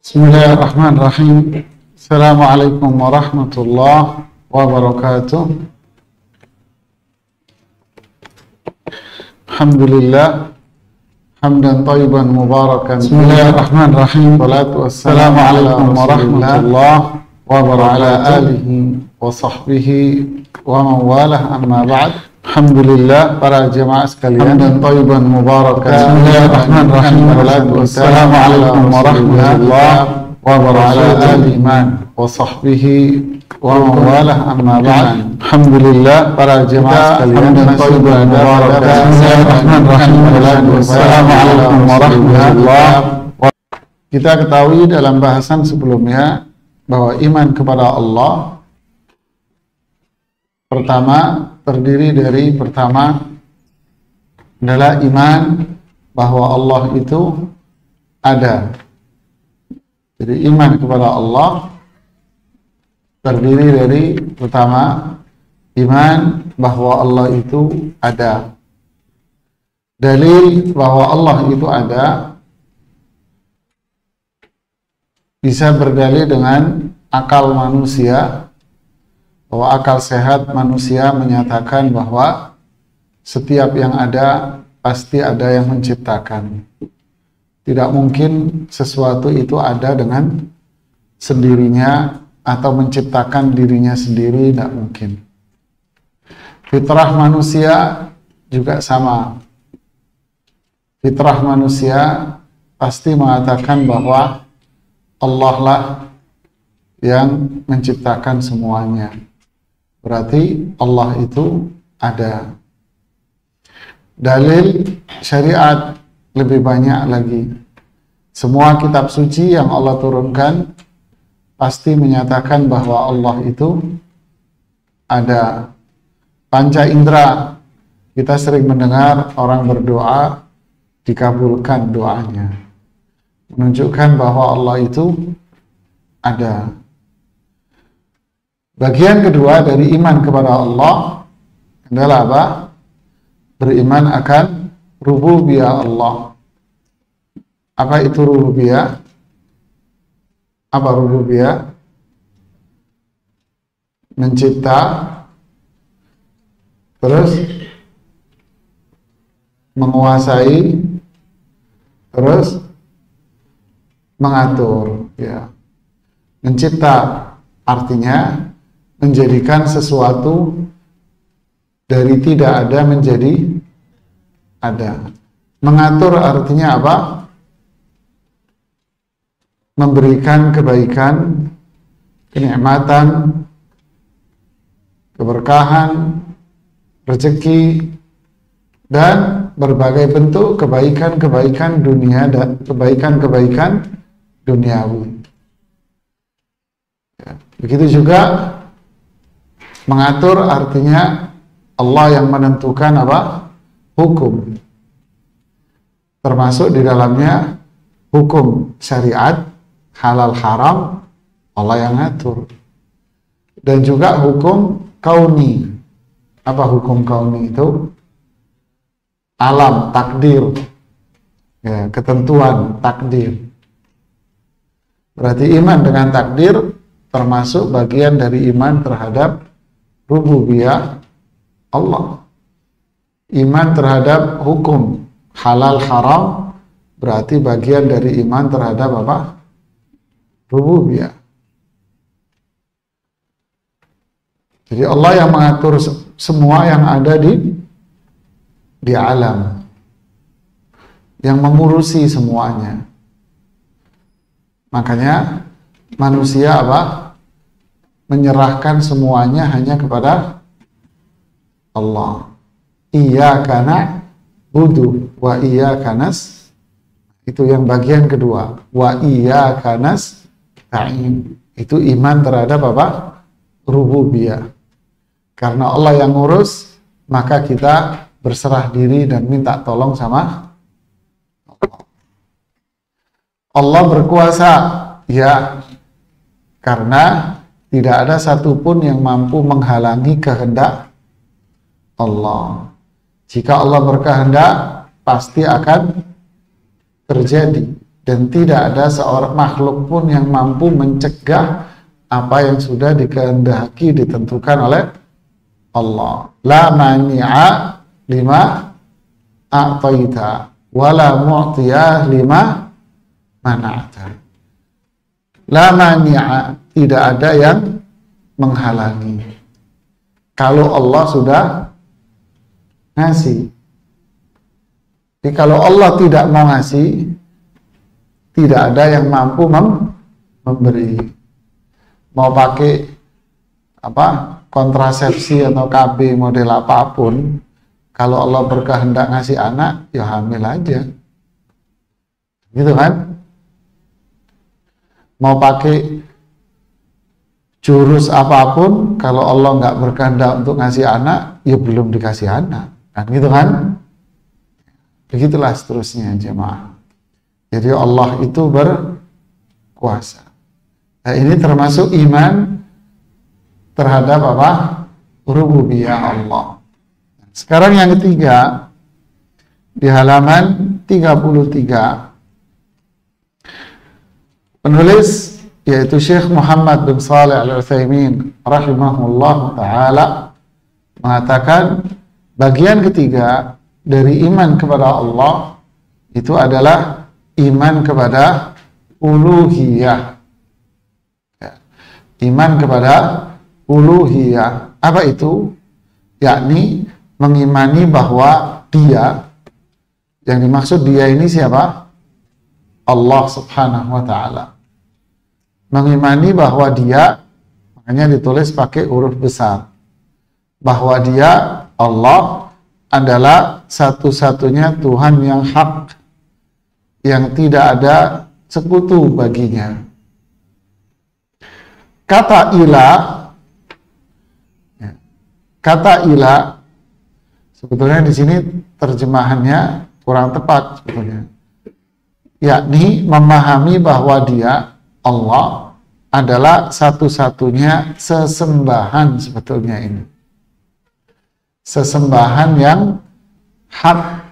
Bismillahirrahmanirrahim. Assalamualaikum warahmatullahi wabarakatuh. Alhamdulillah hamdan thayyiban mubarakan. Bismillahirrahmanirrahim. Assalamualaikum warahmatullahi wabarakatuh. Ala alihi wa sahbihi wa mawalah, amma ba'd. Alhamdulillah, para jemaah sekalian, dan thayyiban mubarakan. Bismillahirrahmanirrahim. Assalamualaikum warahmatullahi wabarakatuh. Iman wa sahbihi wa mawalah, amma ba'd. Alhamdulillah, para jemaah sekalian, dan thayyiban mubarakan. Bismillahirrahmanirrahim. Assalamualaikum warahmatullahi wabarakatuh. Kita ketahui dalam bahasan sebelumnya bahwa iman kepada Allah pertama terdiri dari adalah iman bahwa Allah itu ada. Jadi iman kepada Allah terdiri dari pertama iman bahwa Allah itu ada. Dalil bahwa Allah itu ada bisa berdalil dengan akal manusia, bahwa akal sehat manusia menyatakan bahwa setiap yang ada pasti ada yang menciptakan. Tidak mungkin sesuatu itu ada dengan sendirinya atau menciptakan dirinya sendiri, tidak mungkin. Fitrah manusia juga sama. Fitrah manusia pasti mengatakan bahwa Allah lah yang menciptakan semuanya. Berarti Allah itu ada. Dalil syariat lebih banyak lagi. Semua kitab suci yang Allah turunkan pasti menyatakan bahwa Allah itu ada. Panca indera, kita sering mendengar orang berdoa dikabulkan doanya, menunjukkan bahwa Allah itu ada. Bagian kedua dari iman kepada Allah adalah apa? Beriman akan rububiyah Allah. Apa itu rububiyah? Apa rububiyah? Mencipta, terus menguasai, terus mengatur, ya. Mencipta artinya menjadikan sesuatu dari tidak ada menjadi ada. Mengatur artinya apa? Memberikan kebaikan, kenikmatan, keberkahan, rezeki, dan berbagai bentuk kebaikan-kebaikan dunia dan kebaikan-kebaikan duniawi. Ya. Begitu juga mengatur artinya Allah yang menentukan apa? Hukum. Termasuk di dalamnya hukum syariat, halal haram, Allah yang ngatur. Dan juga hukum kauni. Apa hukum kauni itu? Alam, takdir. Ya, ketentuan, takdir. Berarti iman dengan takdir termasuk bagian dari iman terhadap rububiyah Allah. Iman terhadap hukum halal haram berarti bagian dari iman terhadap apa? Rububiyah. Jadi Allah yang mengatur semua yang ada di alam, yang mengurusi semuanya. Makanya manusia apa? Menyerahkan semuanya hanya kepada Allah. Iyyaka na'budu wa iyyaka nas. Itu yang bagian kedua. Wa iyyaka nasta'in. Itu iman terhadap apa? Rububiyah. Karena Allah yang ngurus, maka kita berserah diri dan minta tolong sama Allah. Allah berkuasa, ya, karena tidak ada satupun yang mampu menghalangi kehendak Allah. Jika Allah berkehendak, pasti akan terjadi. dan tidak ada seorang makhluk pun yang mampu mencegah apa yang sudah dikehendaki ditentukan oleh Allah. La mani'a lima a'taita wala mu'tiya lima mana'ta. La mani'a, tidak ada yang menghalangi. Kalau Allah sudah ngasih. Jadi kalau Allah tidak mau ngasih, tidak ada yang mampu memberi. Mau pakai kontrasepsi atau KB model apapun, kalau Allah berkehendak ngasih anak, ya hamil aja. Gitu kan? Mau pakai jurus apapun, kalau Allah nggak berkehendak untuk ngasih anak, ya belum dikasih anak. Kan gitu kan? Begitulah seterusnya jemaah. Jadi Allah itu berkuasa. Nah, ini termasuk iman terhadap rububiyah Allah. Sekarang yang ketiga, di halaman 33, penulis yaitu Syekh Muhammad bin Shalih Al-Utsaimin rahimahullah ta'ala mengatakan bagian ketiga dari iman kepada Allah itu adalah iman kepada uluhiyah. Iman kepada uluhiyah. Apa itu? Yakni mengimani bahwa dia, yang dimaksud dia ini siapa? Allah subhanahu wa ta'ala. Mengimani bahwa dia, makanya ditulis pakai huruf besar, bahwa dia, Allah, adalah satu-satunya Tuhan yang hak, yang tidak ada sekutu baginya. Kata ilah sebetulnya di sini terjemahannya kurang tepat sebetulnya, yakni memahami bahwa dia, Allah, adalah satu-satunya sesembahan sebetulnya ini. Sesembahan yang hak,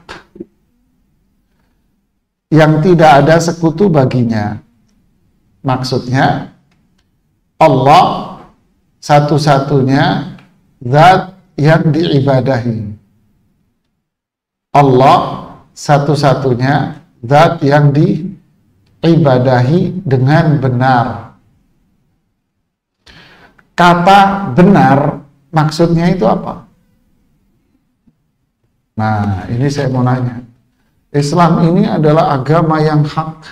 yang tidak ada sekutu baginya. Maksudnya Allah satu-satunya zat yang diibadahi. Allah satu-satunya zat yang diibadahi dengan benar. Kata benar maksudnya itu apa? Nah, ini saya mau nanya. Islam ini adalah agama yang hak.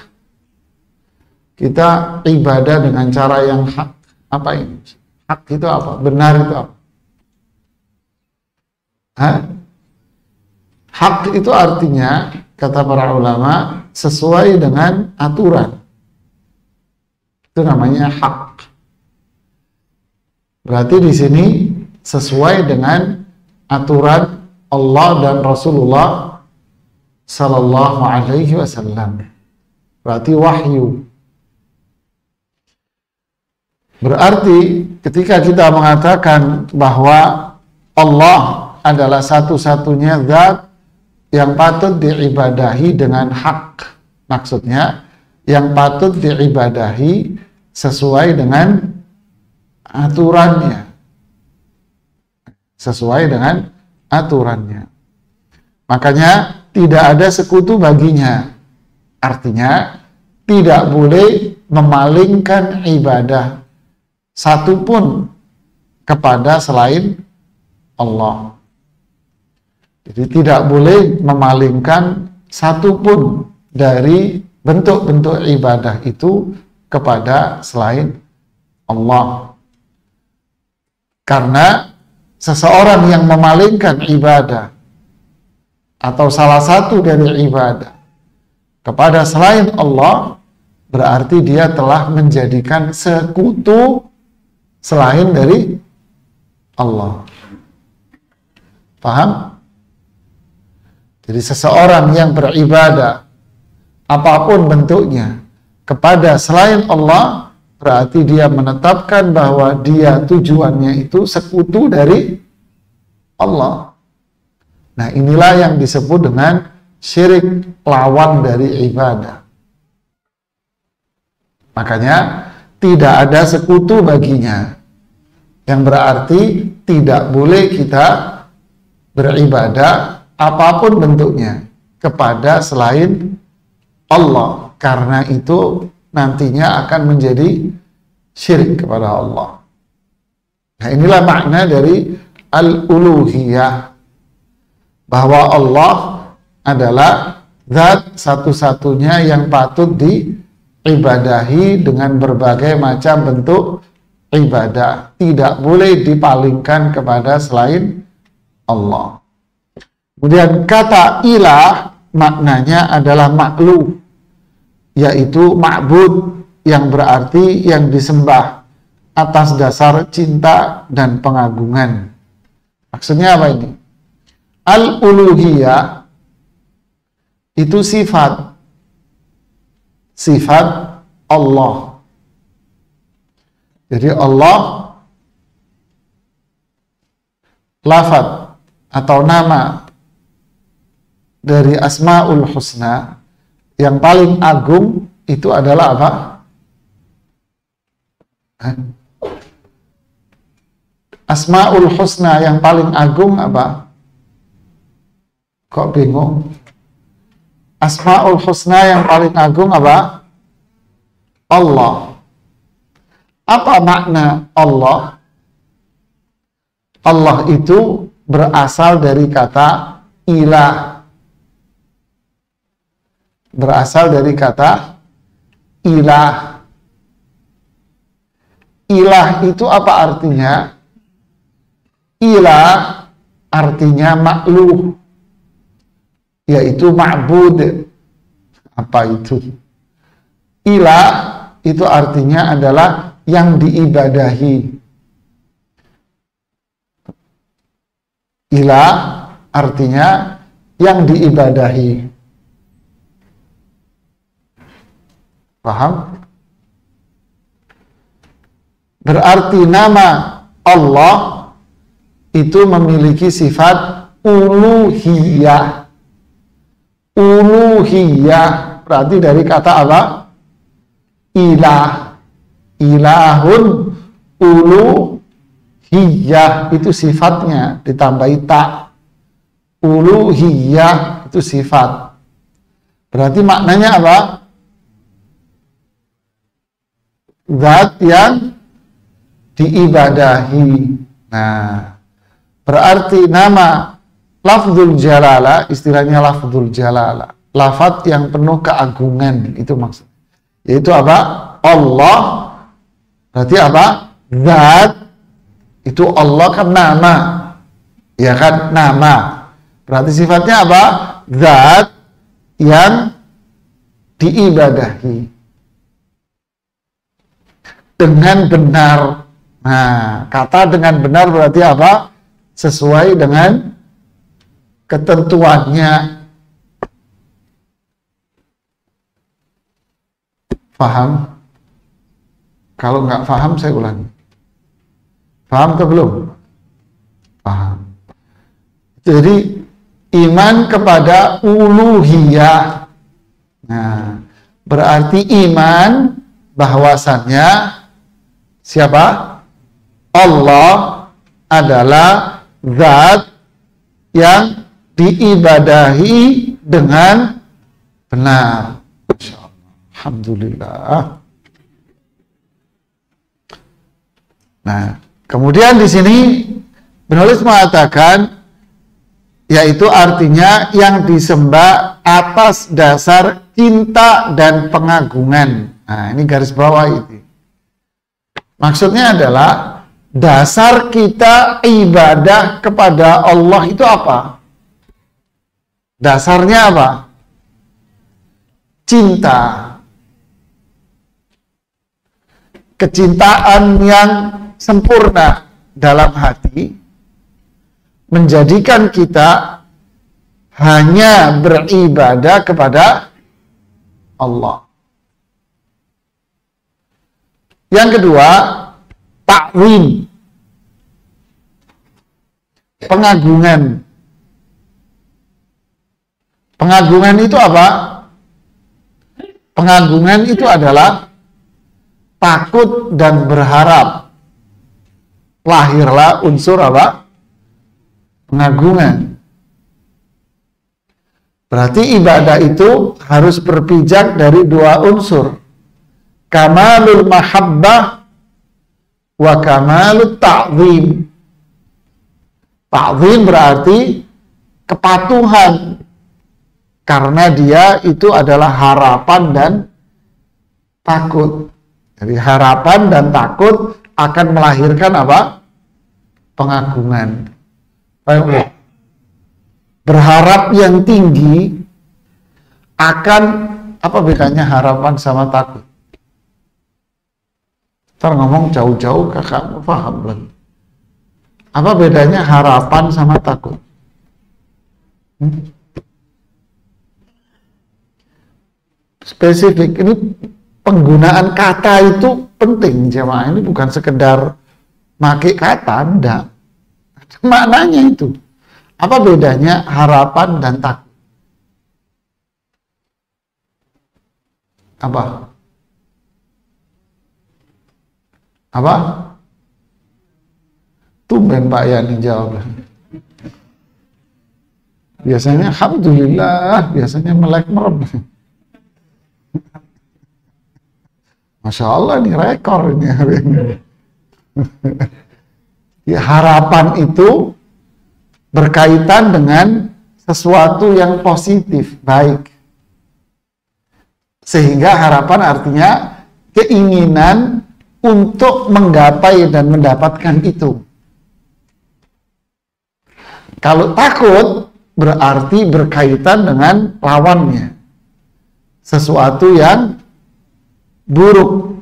Kita ibadah dengan cara yang hak. Apa ini? Hak itu apa? Benar itu apa? Hak itu artinya, kata para ulama, sesuai dengan aturan. Itu namanya hak. Berarti di sini sesuai dengan aturan Allah dan Rasulullah Sallallahu Alaihi Wasallam. Berarti wahyu. Berarti ketika kita mengatakan bahwa Allah adalah satu-satunya zat yang patut diibadahi dengan hak, maksudnya yang patut diibadahi sesuai dengan aturannya, sesuai dengan aturannya. Makanya tidak ada sekutu baginya. Artinya tidak boleh memalingkan ibadah satupun kepada selain Allah. Jadi tidak boleh memalingkan satupun dari bentuk-bentuk ibadah itu kepada selain Allah. Karena seseorang yang memalingkan ibadah atau salah satu dari ibadah kepada selain Allah, berarti dia telah menjadikan sekutu selain dari Allah. Paham? Jadi seseorang yang beribadah apapun bentuknya kepada selain Allah, berarti dia menetapkan bahwa dia tujuannya itu sekutu dari Allah. Nah, inilah yang disebut dengan syirik, lawan dari ibadah. Makanya tidak ada sekutu baginya, yang berarti tidak boleh kita beribadah apapun bentuknya kepada selain Allah, karena itu nantinya akan menjadi syirik kepada Allah. Nah, inilah makna dari al-uluhiyah, bahwa Allah adalah zat satu-satunya yang patut diibadahi dengan berbagai macam bentuk ibadah, tidak boleh dipalingkan kepada selain Allah. Kemudian kata ilah maknanya adalah makhluk, yaitu ma'bud, yang berarti yang disembah atas dasar cinta dan pengagungan. Maksudnya apa ini? Al-uluhiyah itu sifat Allah. Jadi Allah lafaz atau nama dari Asmaul Husna yang paling agung itu adalah apa? Asmaul Husna yang paling agung apa? Kok bingung? Asmaul Husna yang paling agung apa? Allah. Apa makna Allah? Allah itu berasal dari kata ilah. Berasal dari kata ilah. Ilah itu apa artinya? Ilah artinya makhluk, yaitu ma'bud. Apa itu? Ilah itu artinya adalah yang diibadahi. Ilah artinya yang diibadahi. Paham? Berarti nama Allah itu memiliki sifat uluhiyah. Uluhiyah berarti dari kata apa? Ilah. Ilahun uluhiyah itu sifatnya, ditambahi ta. Uluhiyah itu sifat. Berarti maknanya apa? Zat yang diibadahi. Nah, berarti nama lafzul jalalah, istilahnya lafzul jalalah, lafaz yang penuh keagungan, itu maksudnya. Yaitu apa? Allah. Berarti apa? Zat. Itu Allah kan nama. Ya kan? Nama. Berarti sifatnya apa? Zat yang diibadahi dengan benar. Nah, kata dengan benar berarti apa? Sesuai dengan ketentuannya. Paham? Kalau nggak paham, saya ulangi. Paham atau belum? Paham. Jadi, iman kepada uluhiyah. Nah, berarti iman bahwasannya siapa? Allah adalah zat yang diibadahi dengan benar. Masya Allah. Alhamdulillah. Nah, kemudian di sini penulis mengatakan, yaitu artinya yang disembah atas dasar cinta dan pengagungan. Nah, ini garis bawah itu. Maksudnya adalah dasar kita ibadah kepada Allah itu apa? Dasarnya apa? Cinta. Kecintaan yang sempurna dalam hati menjadikan kita hanya beribadah kepada Allah. Yang kedua, ta'zim, pengagungan. Pengagungan itu apa? Pengagungan itu adalah takut dan berharap. Lahirlah unsur apa? Pengagungan. Berarti ibadah itu harus berpijak dari dua unsur. Kamalul mahabbah wa kamalut ta'zim. Ta'zim berarti kepatuhan, karena dia itu adalah harapan dan takut. Jadi harapan dan takut akan melahirkan apa? Pengagungan. Berharap yang tinggi akan, apa bedanya harapan sama takut? Ntar ngomong jauh-jauh kakak paham lagi. Apa bedanya harapan sama takut? Spesifik, ini penggunaan kata itu penting jemaah. Ini bukan sekedar pakai kata, enggak. Maknanya itu. Apa bedanya harapan dan takut? Apa? Apa? Tumben Pak Yani jawab. Biasanya alhamdulillah, biasanya melek merem. Masya Allah, ini rekor ini hari ini. Ya, harapan itu berkaitan dengan sesuatu yang positif, baik. Sehingga harapan artinya keinginan untuk menggapai dan mendapatkan itu. Kalau takut berarti berkaitan dengan lawannya. Sesuatu yang buruk.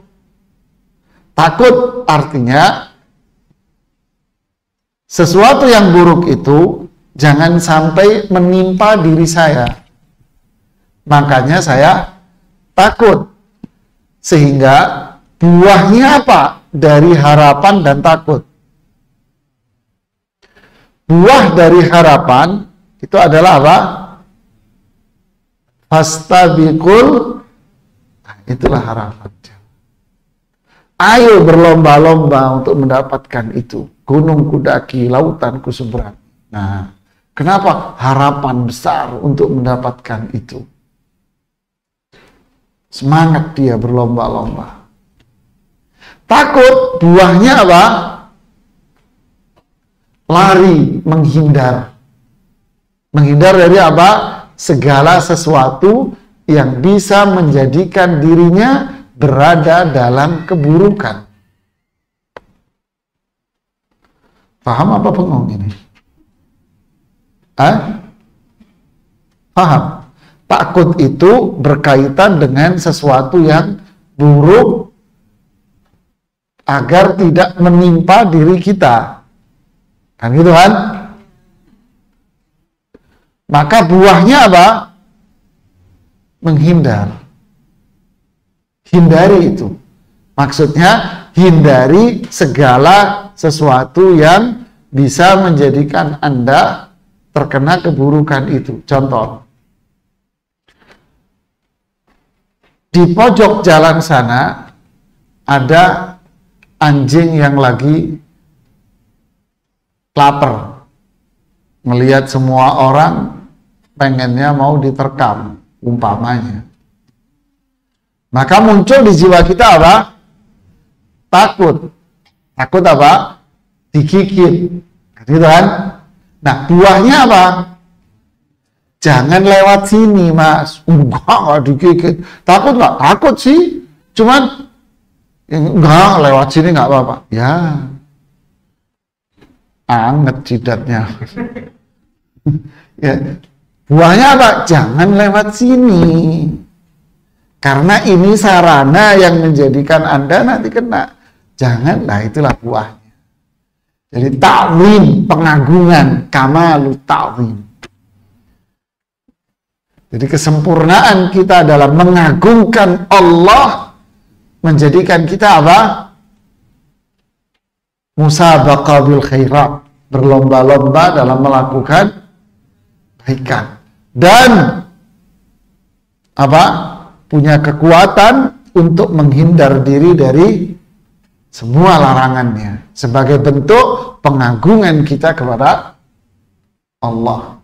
Takut artinya sesuatu yang buruk itu jangan sampai menimpa diri saya. Makanya saya takut. Sehingga buahnya apa dari harapan dan takut? Buah dari harapan itu adalah apa? Fastabiqul, itulah harapan. Ayo berlomba-lomba untuk mendapatkan itu. Gunung kudaki, lautan kuseberang. Nah, kenapa? Harapan besar untuk mendapatkan itu. Semangat dia berlomba-lomba. Takut, buahnya apa? Lari, menghindar. Menghindar dari apa? Segala sesuatu yang bisa menjadikan dirinya berada dalam keburukan. Paham apa bengong ini? Paham? Takut itu berkaitan dengan sesuatu yang buruk agar tidak menimpa diri kita. Kan gitu kan? Maka buahnya apa? Menghindar. Hindari itu. Maksudnya hindari segala sesuatu yang bisa menjadikan Anda terkena keburukan itu. Contoh. Di pojok jalan sana ada anjing yang lagi lapar. Melihat semua orang pengennya mau diterkam, umpamanya. Maka muncul di jiwa kita apa? Takut. Takut apa? Digigit. Gitu kan? Nah, buahnya apa? Jangan lewat sini, Mas. Enggak digigit. Takut nggak? Takut sih. Cuman enggak, lewat sini nggak apa-apa. Ya. Anget jidatnya. Ya. Buahnya apa? Jangan lewat sini. Karena ini sarana yang menjadikan Anda nanti kena. Jangan, nah itulah buahnya. Jadi ta'zim, pengagungan, kamalu ta'zim. Jadi kesempurnaan kita dalam mengagungkan Allah menjadikan kita apa? Musabaqah bil khairat, berlomba-lomba dalam melakukan kebaikan. Dan apa? Punya kekuatan untuk menghindar diri dari semua larangannya sebagai bentuk pengagungan kita kepada Allah.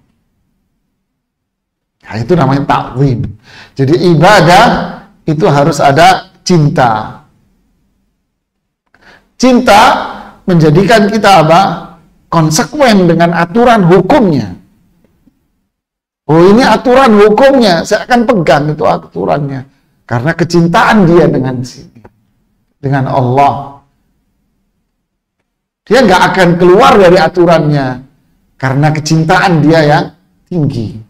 Nah, itu namanya ta'zim. Jadi ibadah itu harus ada cinta. Cinta menjadikan kita apa? Konsekuen dengan aturan hukumnya. Oh, ini aturan hukumnya, saya akan pegang itu aturannya. Karena kecintaan dia dengan Allah. Dia nggak akan keluar dari aturannya karena kecintaan dia yang tinggi.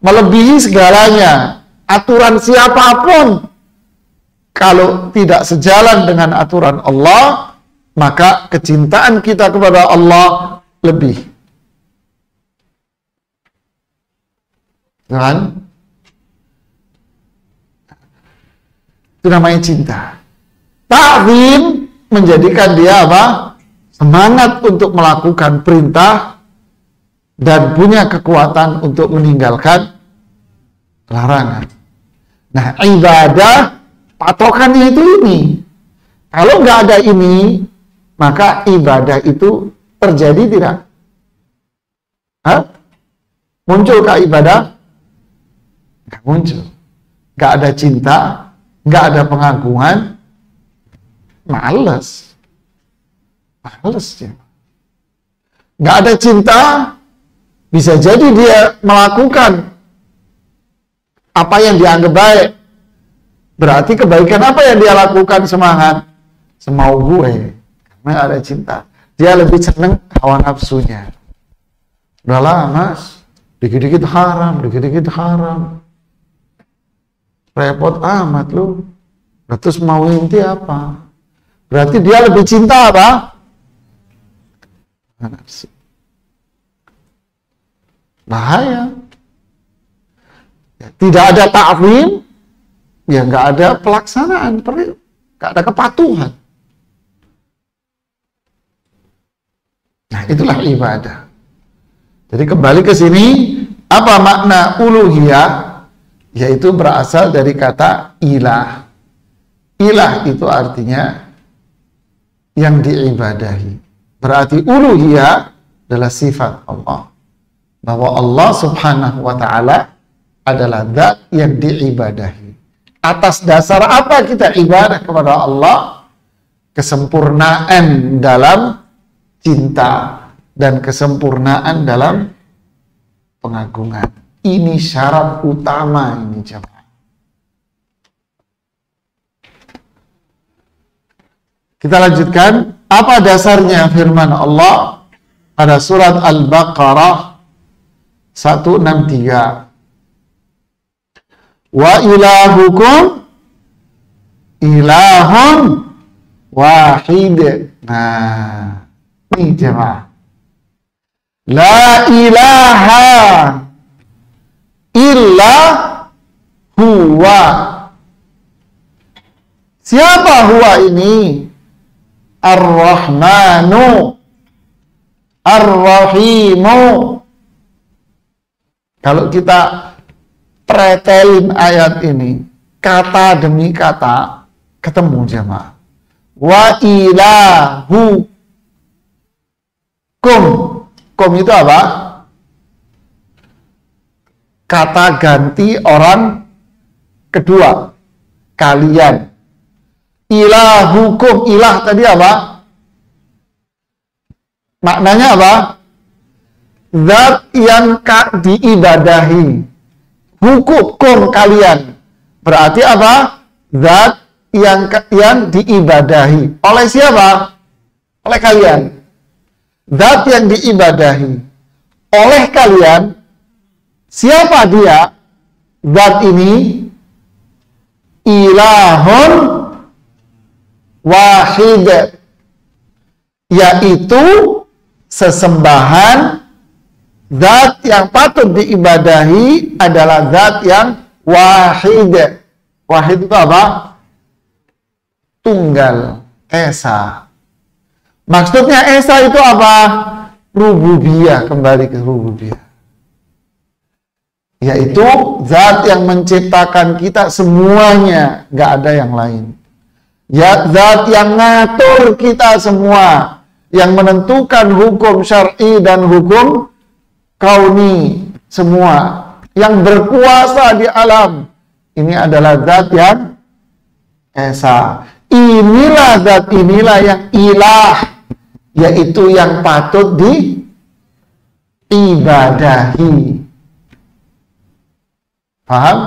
Melebihi segalanya, aturan siapapun kalau tidak sejalan dengan aturan Allah, maka kecintaan kita kepada Allah lebih. Kan? Itu namanya cinta. Ta'zim menjadikan dia apa? Semangat untuk melakukan perintah dan punya kekuatan untuk meninggalkan larangan. Nah, ibadah patokannya itu ini. Kalau nggak ada ini, maka ibadah itu terjadi tidak? Munculkah ibadah? Nggak muncul. Nggak ada cinta, nggak ada pengagungan, males ya. Nggak ada cinta, bisa jadi dia melakukan apa yang dianggap baik. Berarti kebaikan apa yang dia lakukan semangat? Semau gue. Karena ada cinta. Dia lebih seneng hawa nafsunya. Udahlah mas, dikit-dikit haram, dikit-dikit haram. Repot amat lu. Terus mau inti apa? Berarti dia lebih cinta apa? Nafsu. Bahaya. Tidak ada ta'zim, ya nggak ada pelaksanaan, nggak ada kepatuhan. Nah, itulah ibadah. Jadi kembali ke sini, apa makna uluhiyah? Yaitu berasal dari kata ilah. Ilah itu artinya yang diibadahi. Berarti uluhiyah adalah sifat Allah. Bahwa Allah subhanahu wa ta'ala adalah zat yang diibadahi. Atas dasar apa kita ibadah kepada Allah? Kesempurnaan dalam cinta dan kesempurnaan dalam pengagungan. Ini syarat utama ini, jemaah. Kita lanjutkan. Apa dasarnya firman Allah pada surat Al-Baqarah 163? Wa ilahukum ilahun wahid. Nah, ini jemaah. La ilaha illa huwa. Siapa huwa ini? Ar-Rahmanu Ar-Rahimu. Kalau kita pretelin ayat ini, kata demi kata ketemu jemaah. Wa ilahu kum itu apa? Kata ganti orang kedua, kalian. Ilahukum, ilah tadi apa? Maknanya apa? Zat yang diibadahi. Hukum kalian. Berarti apa? Zat yang diibadahi. Oleh siapa? Oleh kalian. Zat yang diibadahi oleh kalian. Siapa dia? Zat ini ilahun wahid, yaitu sesembahan. Zat yang patut diibadahi adalah zat yang wahid. Wahid itu apa? Tunggal, esa. Maksudnya esa itu apa? Rububiyah, kembali ke rububiyah. yaitu zat yang menciptakan kita semuanya, nggak ada yang lain. Ya, zat yang ngatur kita semua, yang menentukan hukum syar'i dan hukum kauni semua, yang berkuasa di alam. Ini adalah zat yang esa. Inilah zat, inilah yang ilah, yaitu yang patut diibadahi. Paham?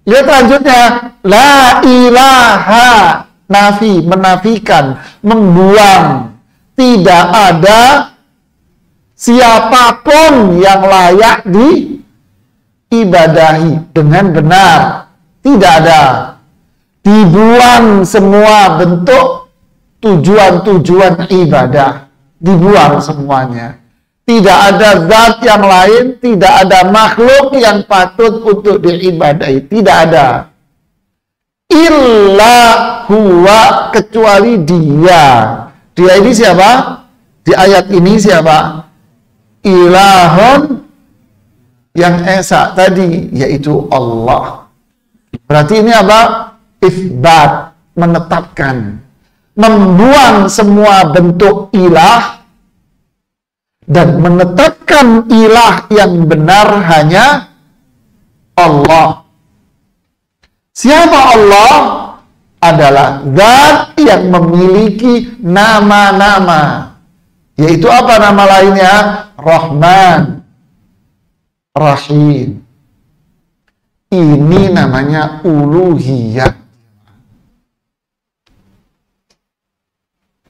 Lihat lanjutnya. La ilaha, nafi, menafikan, membuang. Tidak ada siapapun yang layak diibadahi dengan benar. Tidak ada. Dibuang semua bentuk tujuan-tujuan ibadah. Dibuang semuanya. Tidak ada zat yang lain, tidak ada makhluk yang patut untuk diibadahi. Tidak ada. Illa huwa, kecuali dia. Dia ini siapa? Di ayat ini siapa? Ilahun, yang esa tadi, yaitu Allah. Berarti ini apa? Itsbat, menetapkan. Membuang semua bentuk ilah dan menetapkan ilah yang benar hanya Allah. Siapa Allah? Adalah zat yang memiliki nama-nama. Yaitu apa nama lainnya? Rahman, Rahim. Ini namanya uluhiyah.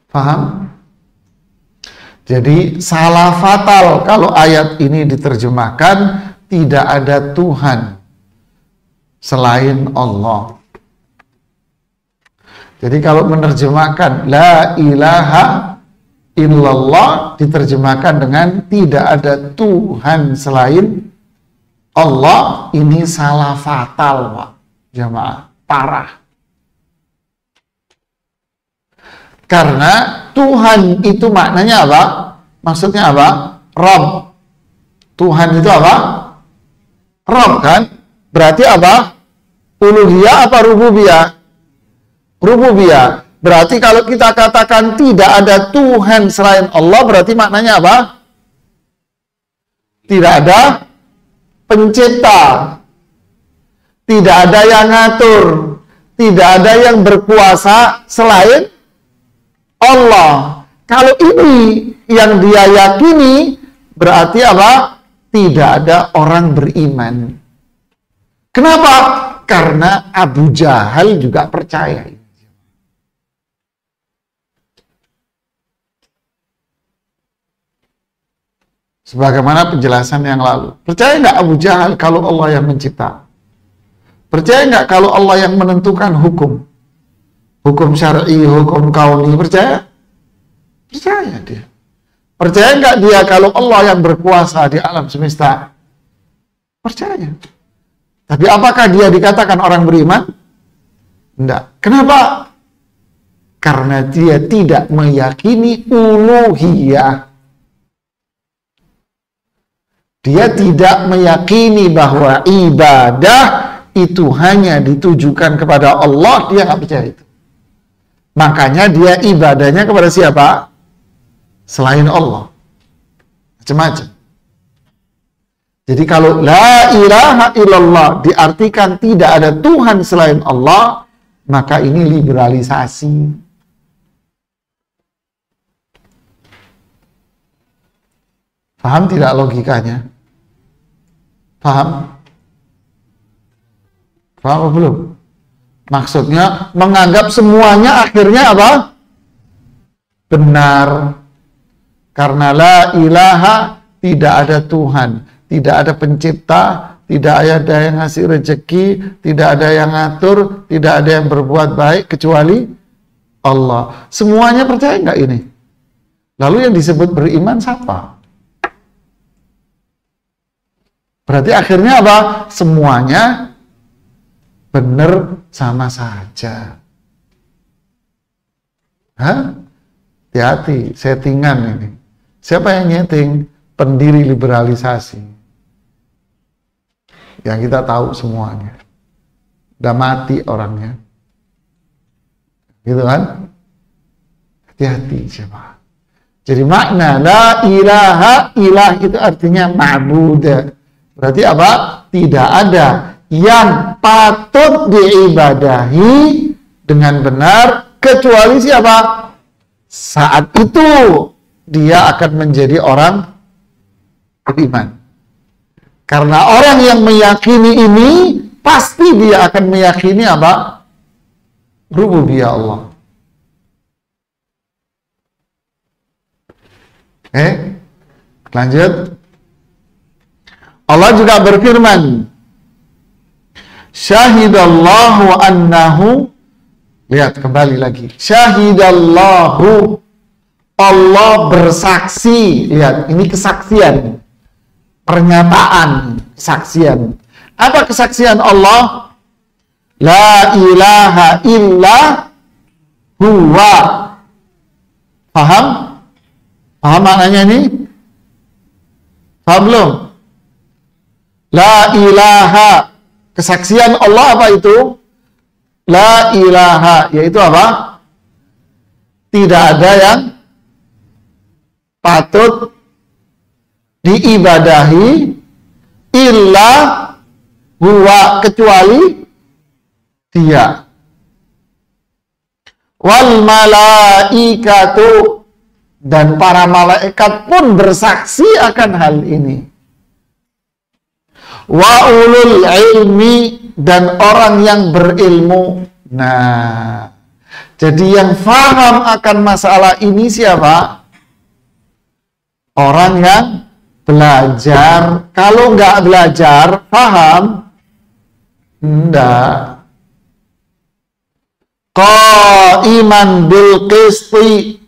Paham? Jadi salah fatal kalau ayat ini diterjemahkan tidak ada Tuhan selain Allah. Jadi kalau menerjemahkan la ilaha illallah diterjemahkan dengan tidak ada Tuhan selain Allah, ini salah fatal, Pak. Jamaah, parah. Karena Tuhan itu maknanya apa? Maksudnya apa? Rabb. Tuhan itu apa? Rabb kan? Berarti apa? Uluhiyah apa rububiyah? Rububiyah. Berarti kalau kita katakan tidak ada Tuhan selain Allah, berarti maknanya apa? Tidak ada pencipta. Tidak ada yang ngatur. Tidak ada yang berkuasa selain Allah. Kalau ini yang dia yakini, berarti apa? Tidak ada orang beriman. Kenapa? Karena Abu Jahal juga percaya. Sebagaimana penjelasan yang lalu. Percaya nggak Abu Jahal kalau Allah yang mencipta? Percaya nggak kalau Allah yang menentukan hukum? Hukum syar'i, hukum kauni, percaya? Percaya dia. Percaya nggak dia kalau Allah yang berkuasa di alam semesta? Percaya. Tapi apakah dia dikatakan orang beriman? Enggak. Kenapa? Karena dia tidak meyakini uluhiyah. Dia tidak meyakini bahwa ibadah itu hanya ditujukan kepada Allah, dia nggak percaya itu. Makanya dia ibadahnya kepada siapa? Selain Allah. Macam-macam. Jadi kalau la ilaha illallah diartikan tidak ada Tuhan selain Allah, maka ini liberalisasi. Paham tidak logikanya? Paham? Paham atau belum? Maksudnya menganggap semuanya akhirnya apa? Benar. Karena la ilaha, tidak ada Tuhan, tidak ada pencipta, tidak ada yang ngasih rezeki, tidak ada yang ngatur, tidak ada yang berbuat baik kecuali Allah. Semuanya percaya nggak ini? Lalu yang disebut beriman siapa? Berarti akhirnya apa? Semuanya benar sama saja. Hah? Hati-hati, settingan ini. Siapa yang nyeting? Pendiri liberalisasi. yang kita tahu semuanya. Udah mati orangnya. Gitu kan? Hati-hati siapa. Jadi makna la ilaha, ilah itu artinya ma'bud. Berarti apa? Tidak ada yang patut diibadahi dengan benar kecuali siapa? Saat itu dia akan menjadi orang beriman. Karena orang yang meyakini ini pasti dia akan meyakini apa? Rububiyah Allah. Lanjut. Allah juga berfirman, syahidallahu annahu, lihat kembali lagi, syahidallahu, Allah bersaksi. Lihat, ini kesaksian, pernyataan, kesaksian. Apa kesaksian Allah? La ilaha illa huwa. Paham? Paham maknanya ini? Paham belum? La ilaha, kesaksian Allah apa itu? La ilaha, yaitu apa? Tidak ada yang patut diibadahi illa huwa, kecuali dia. Wal malaikatu, dan para malaikat pun bersaksi akan hal ini. Wa ulul ilmi, dan orang yang berilmu. Nah, jadi yang faham akan masalah ini siapa? Orang yang belajar. Kalau nggak belajar, paham? Enggak. Qaiman bil qisti,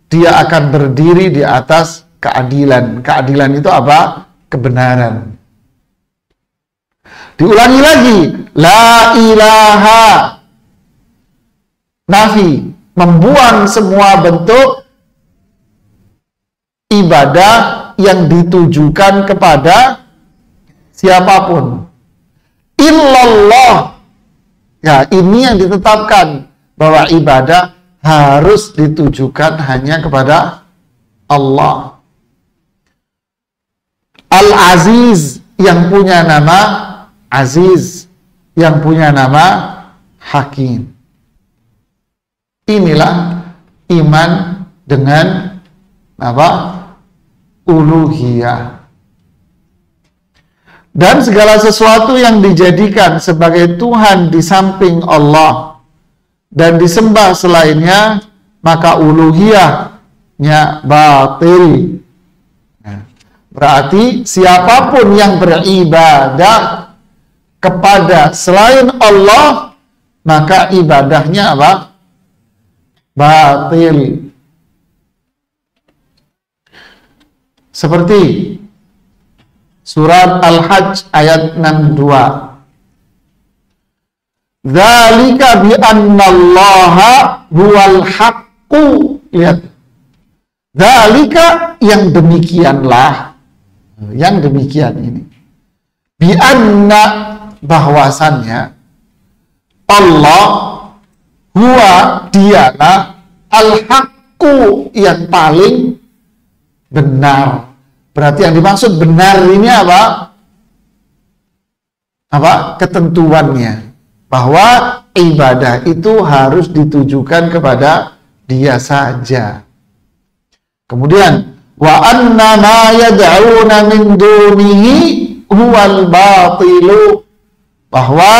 dia akan berdiri di atas keadilan. Keadilan itu apa? Kebenaran. Diulangi lagi, la ilaha, nafi, membuang semua bentuk ibadah yang ditujukan kepada siapapun. Illallah, ya ini yang ditetapkan bahwa ibadah harus ditujukan hanya kepada Allah. Al-Aziz, yang punya nama Aziz, yang punya nama Hakim. Inilah iman dengan apa? Uluhiyah. Dan segala sesuatu yang dijadikan sebagai Tuhan di samping Allah dan disembah selainnya, maka uluhiyahnya batil. Berarti siapapun yang beribadah kepada selain Allah, maka ibadahnya apa? Batil. Seperti surat Al-Hajj ayat 62. Dzalika bi annallaha huwal haqqu. Lihat. Dzalika, yang demikianlah. Yang demikian ini. Bi anna, bahwasannya Allah huwa, dialah al-haqqu, yang paling benar. Berarti yang dimaksud benar ini apa? Apa? Ketentuannya. Bahwa ibadah itu harus ditujukan kepada dia saja. Kemudian, wa anna ma yad'una min dunihi huwal batilu. Bahwa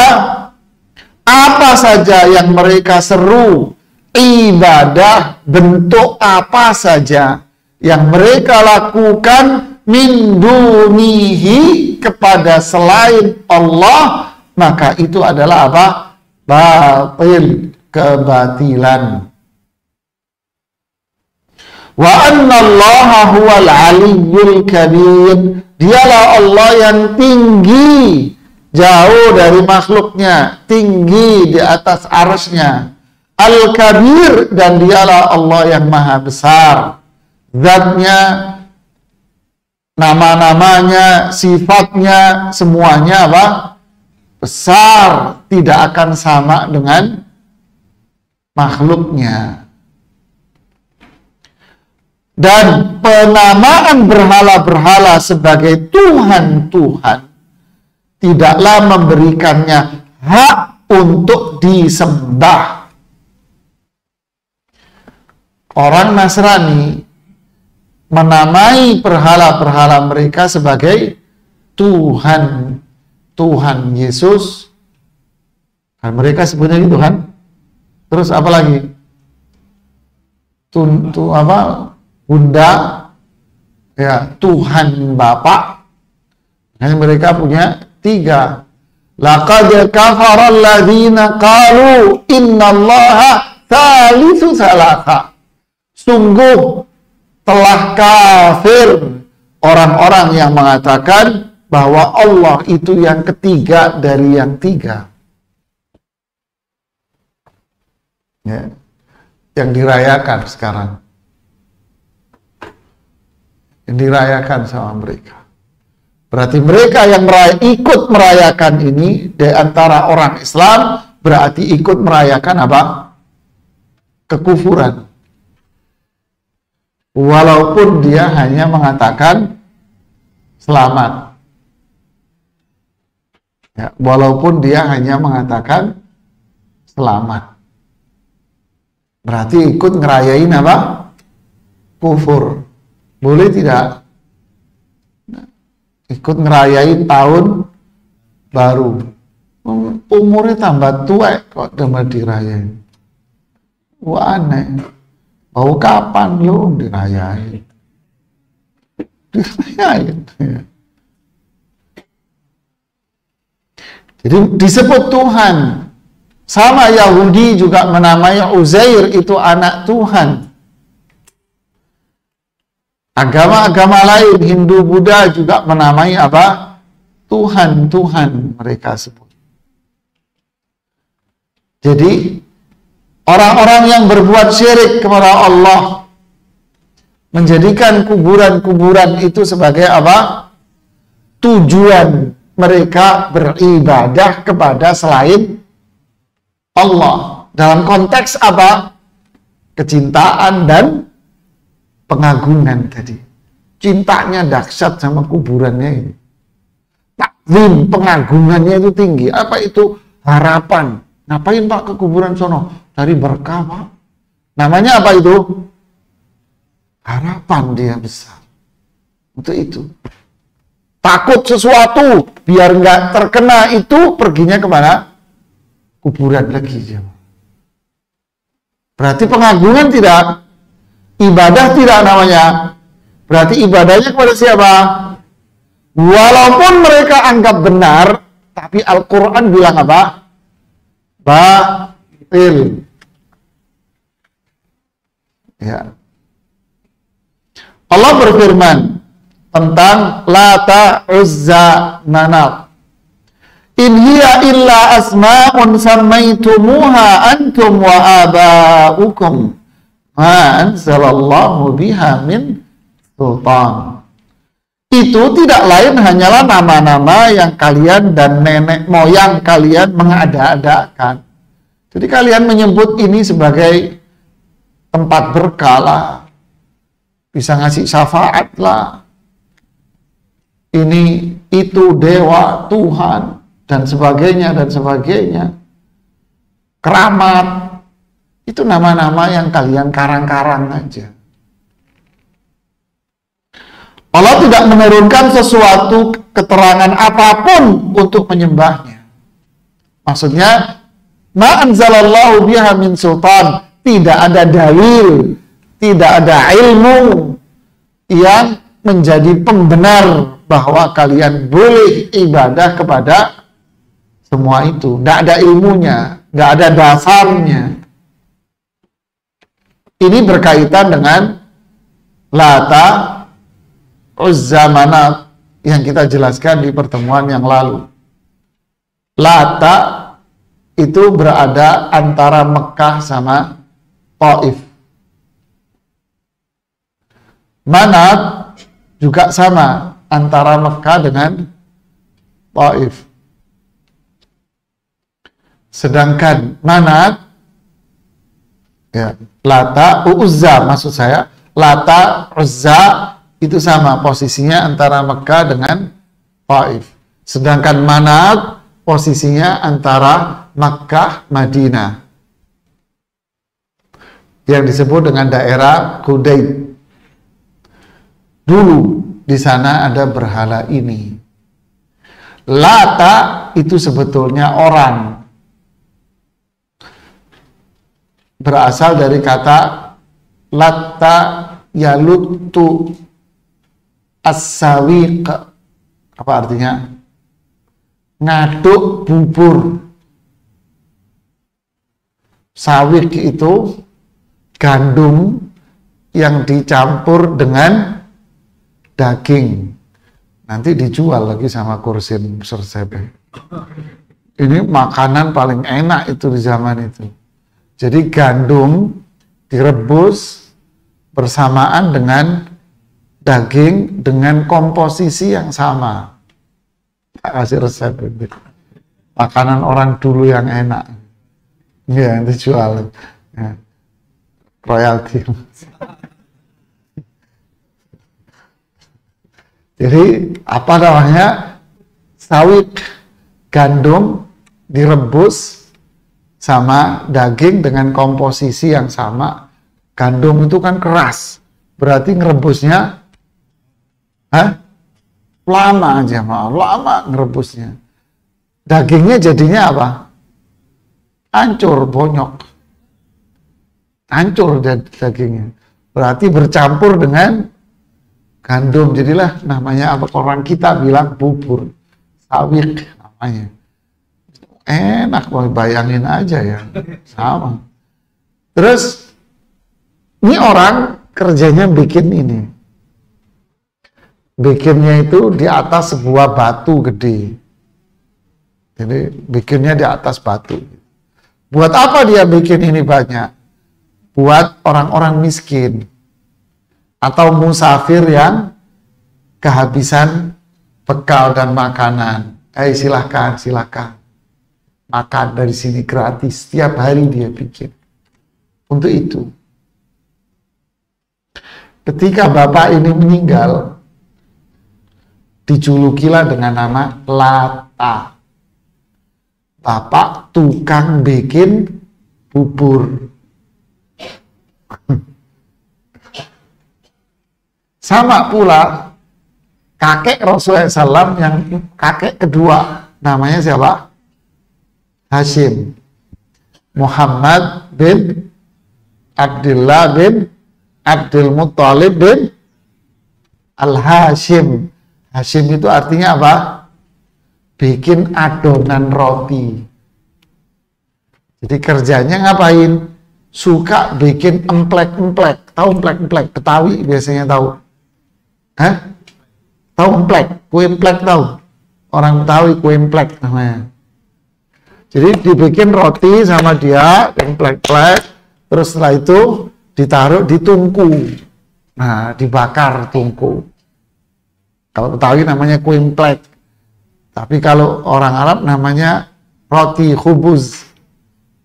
apa saja yang mereka seru, ibadah bentuk apa saja yang mereka lakukan min dunihi, kepada selain Allah, maka itu adalah apa? Batil, kebatilan. Wa anna allaha huwal aliyyul kabir. Dialah Allah yang tinggi, jauh dari makhluknya, tinggi di atas arsy-Nya. Al-Kabir, dan dialah Allah yang maha besar. Zatnya nama-namanya, sifatnya, semuanya apa? Besar, tidak akan sama dengan makhluknya. Dan penamaan berhala-berhala sebagai Tuhan-Tuhan tidaklah memberikannya hak untuk disembah. Orang Nasrani menamai berhala-berhala mereka sebagai Tuhan. Tuhan Yesus, kan mereka sebutnya itu kan. Terus apa lagi? Bunda, ya, Tuhan Bapa. Dan mereka punya 3. Laqad kafara alladziina qalu innallaha tsalitsu tsalatsa. Sungguh telah kafir orang-orang yang mengatakan bahwa Allah itu yang ketiga dari yang 3. Ya, yang dirayakan sekarang. Yang dirayakan sama mereka. Berarti mereka yang ikut merayakan ini di antara orang Islam berarti ikut merayakan apa? Kekufuran. Walaupun dia hanya mengatakan selamat. Ya, walaupun dia hanya mengatakan selamat. Berarti ikut ngerayain apa? Kufur. Boleh tidak? Ikut ngerayain tahun baru. Umurnya tambah tua kok udah dirayain. Wah, aneh. Mau kapan lo dirayain? Dirayain. Jadi disebut Tuhan. Sama Yahudi juga menamai Uzair itu anak Tuhan. Agama-agama lain, Hindu, Buddha juga menamai apa? Tuhan, Tuhan mereka sebut. Jadi orang-orang yang berbuat syirik kepada Allah menjadikan kuburan-kuburan itu sebagai apa? Tujuan mereka beribadah kepada selain Allah. Dalam konteks apa? Kecintaan dan pengagungan tadi. Cintanya dahsyat sama kuburannya ini. Takzim, pengagungannya itu tinggi. Apa itu? Harapan. Ngapain Pak ke kuburan sono? Cari berkah Pak. Namanya apa itu? Harapan dia besar. Untuk itu. Takut sesuatu. Biar nggak terkena itu, perginya kemana? Kuburan lagi. Berarti pengagungan tidak? Ibadah tidak namanya. Berarti ibadahnya kepada siapa? Walaupun mereka anggap benar, tapi Al-Quran bilang apa? Batil. Ya. Allah berfirman tentang Lata, Uzza, Manat. In hiya illa asma'un sammaitumuha antum wa aba'ukum ma anzalallahu biha min sultan. Itu tidak lain hanyalah nama-nama yang kalian dan nenek moyang kalian mengada-adakan. Jadi kalian menyebut ini sebagai tempat berkah lah, bisa ngasih syafaat lah, ini itu dewa, Tuhan, dan sebagainya, dan sebagainya. Keramat, itu nama-nama yang kalian karang-karang aja. Allah tidak menurunkan sesuatu keterangan apapun untuk menyembahnya. Maksudnya, ma anzalallahu biha min sultan, tidak ada dalil, tidak ada ilmu yang menjadi pembenar bahwa kalian boleh ibadah kepada semua itu. Tidak ada ilmunya, tidak ada dasarnya. Ini berkaitan dengan Lata, Uzza, Manat yang kita jelaskan di pertemuan yang lalu. Lata itu berada antara Mekah sama Taif. Manat juga sama antara Mekah dengan Taif. Sedangkan Manat, ya, Lata, Uzza maksud saya, Lata, Uzza itu sama posisinya antara Mekah dengan Taif. Sedangkan Manat posisinya antara Makkah, Madinah, yang disebut dengan daerah Hudaid. Dulu di sana ada berhala ini. Lata itu sebetulnya orang, berasal dari kata latta yaluttu as-sawiq. Apa artinya? Ngaduk bubur. Sawiq itu gandum yang dicampur dengan daging. Nanti dijual lagi sama kursin resepnya. Ini makanan paling enak itu di zaman itu. Jadi gandum direbus bersamaan dengan daging dengan komposisi yang sama. Tak kasih resep itu. Makanan orang dulu yang enak. Ya, dijual. Ya. Royalti. Jadi apa namanya? Sawit gandum direbus sama daging dengan komposisi yang sama. Gandum itu kan keras, berarti ngerebusnya lama aja, lama ngerebusnya. Dagingnya jadinya apa? Hancur, bonyok. Hancur dagingnya. Berarti bercampur dengan gandum, jadilah namanya apa, orang kita bilang bubur sawit namanya. Enak, bayangin aja ya, sama. Terus ini orang kerjanya bikin ini, bikinnya itu di atas sebuah batu gede. Jadi bikinnya di atas batu. Buat apa dia bikin ini banyak? Buat orang-orang miskin atau musafir yang kehabisan bekal dan makanan. Silahkan makan dari sini gratis. Setiap hari dia bikin. Untuk itu, ketika bapak ini meninggal, dijulukilah dengan nama Lata. Bapak tukang bikin bubur. Sama pula kakek Rasulullah SAW yang kakek kedua, namanya siapa? Hashim. Muhammad bin Abdullah bin Abdul Muttalib bin Al-Hashim. Hashim itu artinya apa? Bikin adonan roti. Jadi kerjanya ngapain? Suka bikin emplek-emplek. Tahu emplek-emplek? Betawi biasanya tahu. Tahu emplek? Kue emplek tahu? Orang Betawi kue emplek namanya. Jadi dibikin roti sama dia, emplek-emplek. Terus setelah itu ditaruh di tungku. Nah, dibakar tungku. Kalau Betawi namanya kue emplek. Tapi kalau orang Arab namanya roti khubuz.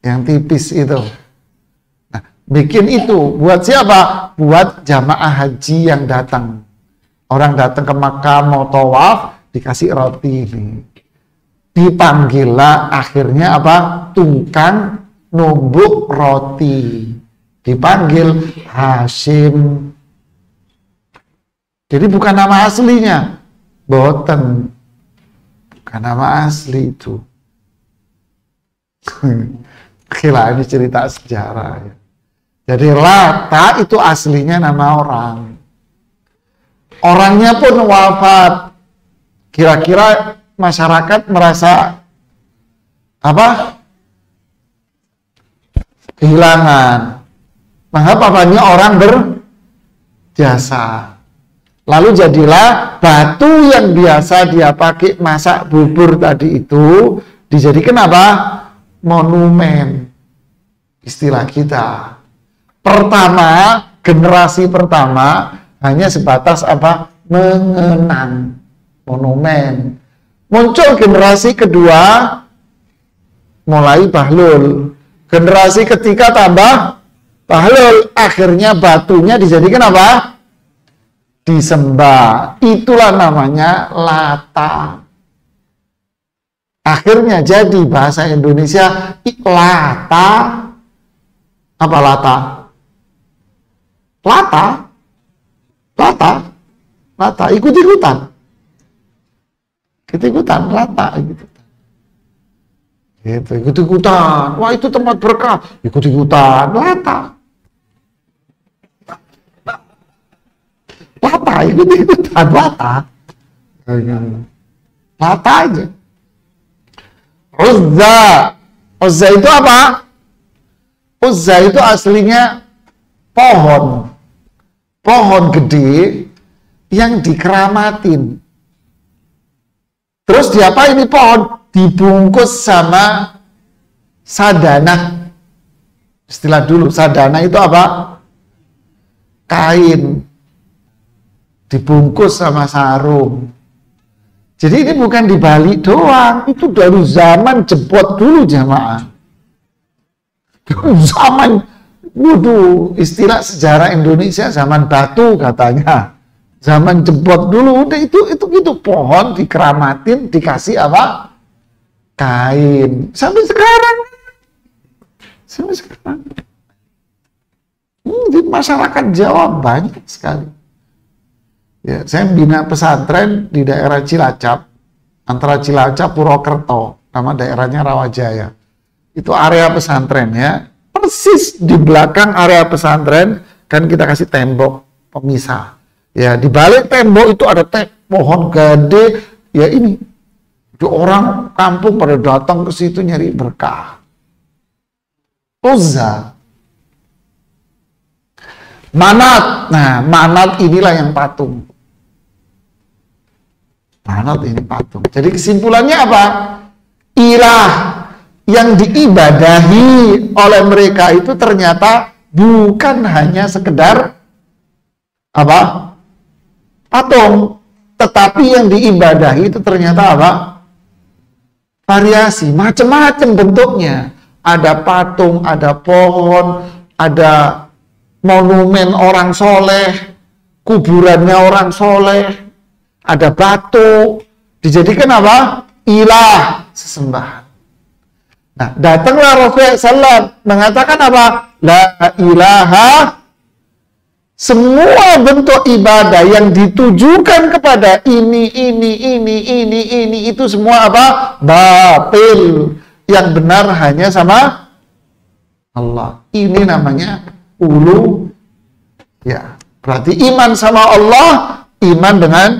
Yang tipis itu. Nah, bikin itu. Buat siapa? Buat jamaah haji yang datang. Orang datang ke Makkah mau tawaf, dikasih roti ini. Dipanggillah akhirnya apa? Tukang numbuk roti. Dipanggil Hashim. Jadi bukan nama aslinya. Boten. Bukan nama asli itu. Gila, ini cerita sejarah ya. Jadi Lata itu aslinya nama orang. Orangnya pun wafat. Kira-kira masyarakat merasa apa? Kehilangan. Maka papanya orang berjasa. Lalu jadilah batu yang biasa dia pakai masak bubur tadi itu dijadikan apa? Monumen. Istilah kita. Pertama, generasi pertama hanya sebatas apa? mengenang, monumen. Muncul generasi kedua, mulai Bahlul. Generasi ketiga tambah Bahlul. Akhirnya batunya dijadikan apa? Disembah. Itulah namanya Lata. Akhirnya jadi bahasa Indonesia Lata. Apa Lata? Lata. Lata. Lata. Ikut-ikutan. Ikut-ikutan. Lata. Gitu. Ikut-ikutan. Wah, itu tempat berkah. Ikut-ikutan. Lata. Lata. Ikut-ikutan. Lata. Lata aja. Uzza. Uzza itu apa? Uzza itu aslinya pohon. Pohon gede yang dikeramatin. Terus diapa ini pohon? Dibungkus sama sadana. Istilah dulu, sadana itu apa? Kain. Dibungkus sama sarung. Jadi ini bukan di Bali doang, itu dari zaman jebot dulu jamaah. Zaman, waduh, istilah sejarah Indonesia zaman batu katanya. Zaman jebot dulu, udah itu pohon dikeramatin, dikasih apa? Kain. Sampai sekarang. Di masyarakat Jawa banyak sekali. Ya, saya bina pesantren di daerah Cilacap, antara Cilacap, Purwokerto, nama daerahnya Rawajaya. Itu area pesantren ya, persis di belakang area pesantren kan kita kasih tembok pemisah. Ya, di balik tembok itu ada pohon gede. Ya ini, itu orang kampung pada datang ke situ nyari berkah. Uzza. Manat. Nah, Manat inilah yang patung. Manat ini patung. Jadi kesimpulannya apa? Ilah yang diibadahi oleh mereka itu ternyata bukan hanya sekedar apa? Patung, tetapi yang diibadahi itu ternyata apa? Variasi, macam-macam bentuknya. Ada patung, ada pohon, ada monumen orang soleh, kuburannya orang soleh, ada batu, dijadikan apa? Ilah, sesembahan. Nah, datanglah Rasulullah SAW mengatakan apa? La ilaha, semua bentuk ibadah yang ditujukan kepada ini, itu semua apa? Batil. Yang benar hanya sama Allah. Ini namanya ulu. Ya, berarti iman sama Allah, iman dengan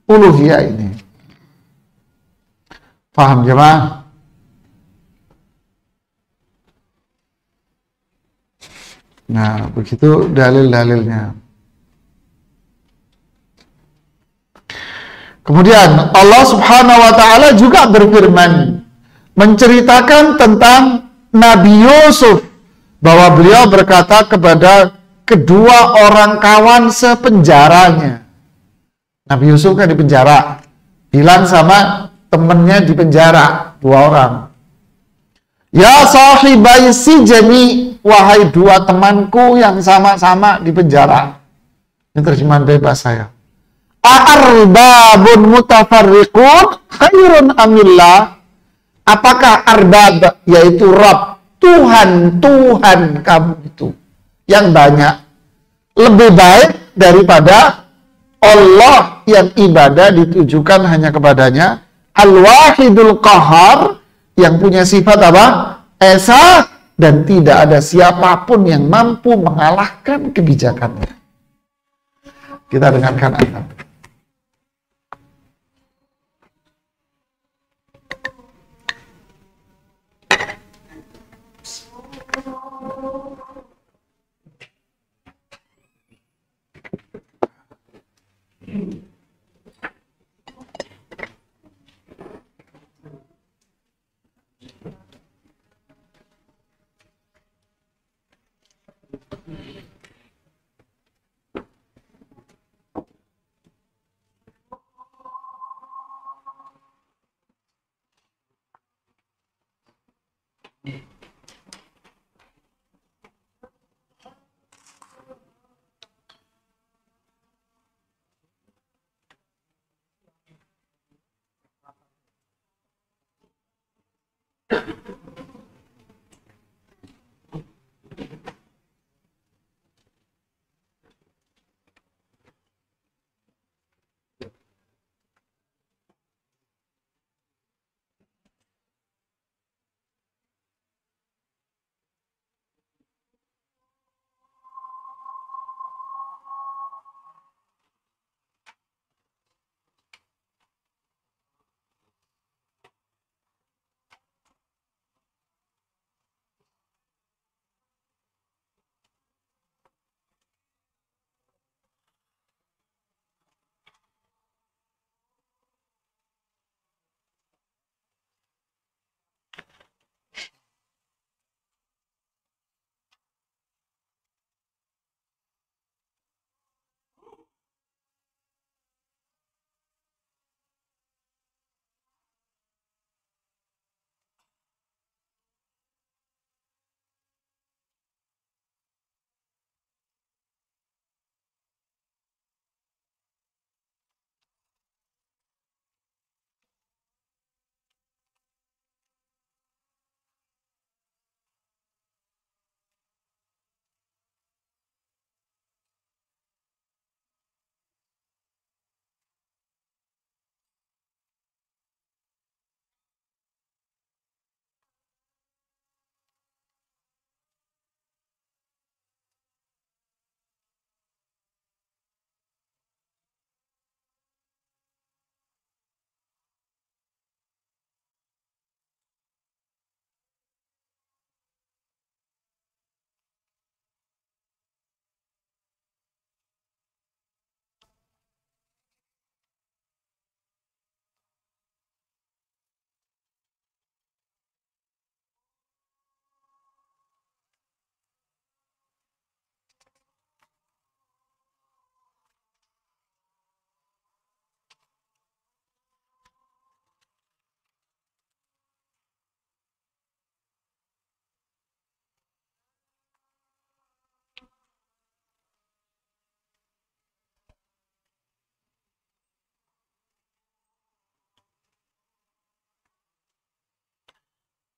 uluhiyah ini. Paham jemaah? Nah, begitu dalil-dalilnya. Kemudian Allah Subhanahu wa taala juga berfirman menceritakan tentang Nabi Yusuf bahwa beliau berkata kepada kedua orang kawan sepenjaranya. Nabi Yusuf kan di penjara, bilang sama temennya di penjara, dua orang. Ya sahibai sijni, wahai dua temanku yang sama-sama di penjara. Ini terjemahan bebas saya. Arbabun mutafarriqun khairun amillah. Apakah arbab, yaitu Rabb, Tuhan kamu itu yang banyak, lebih baik daripada Allah yang ibadah ditujukan hanya kepadanya, Al-Wahidul Qahar, yang punya sifat apa? Esa, dan tidak ada siapapun yang mampu mengalahkan kebijakannya. Kita dengarkan ayat.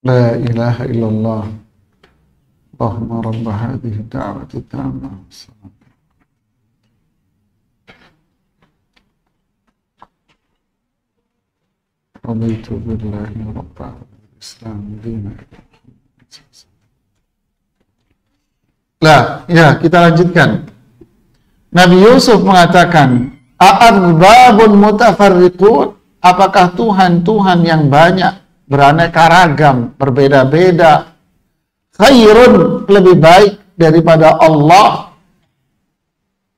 La ilaha illallah. Allahumma rabb hadhihi ad-da'wati at-tammah. Raditu billahi rabban Islam dinan. Lah, ya kita lanjutkan. Nabi Yusuf mengatakan, "A'arbabun mutafarriqun?" Apakah Tuhan-Tuhan yang banyak, beraneka ragam, berbeda-beda, khairun, lebih baik daripada Allah,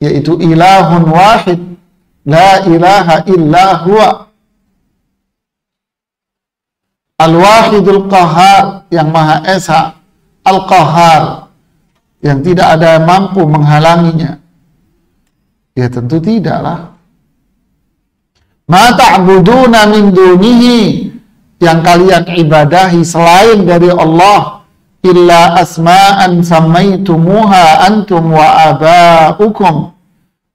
yaitu ilahun wahid, la ilaha illa huwa, al-wahidul qahar, yang maha esa, al-qahar, yang tidak ada yang mampu menghalanginya. Ya tentu tidaklah. Ma ta'buduna min dunihi, yang kalian ibadahi selain dari Allah, illa asma'an sammaitumuha antum wa aba'ukum,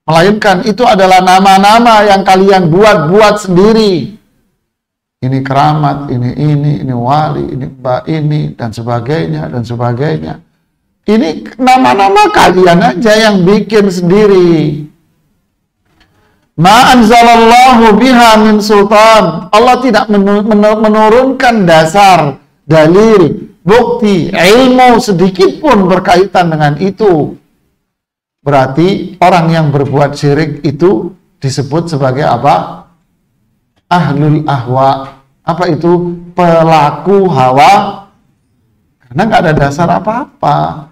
melainkan itu adalah nama-nama yang kalian buat-buat sendiri. Ini keramat, ini wali, ini mbak ini, dan sebagainya, dan sebagainya. Ini nama-nama kalian aja yang bikin sendiri. Ma anzalallahu biha min sultan. Allah tidak menurunkan dasar, dalil, bukti, ilmu sedikit pun berkaitan dengan itu. Berarti orang yang berbuat syirik itu disebut sebagai apa? Ahlul ahwa. Apa itu? Pelaku hawa. Karena nggak ada dasar apa-apa.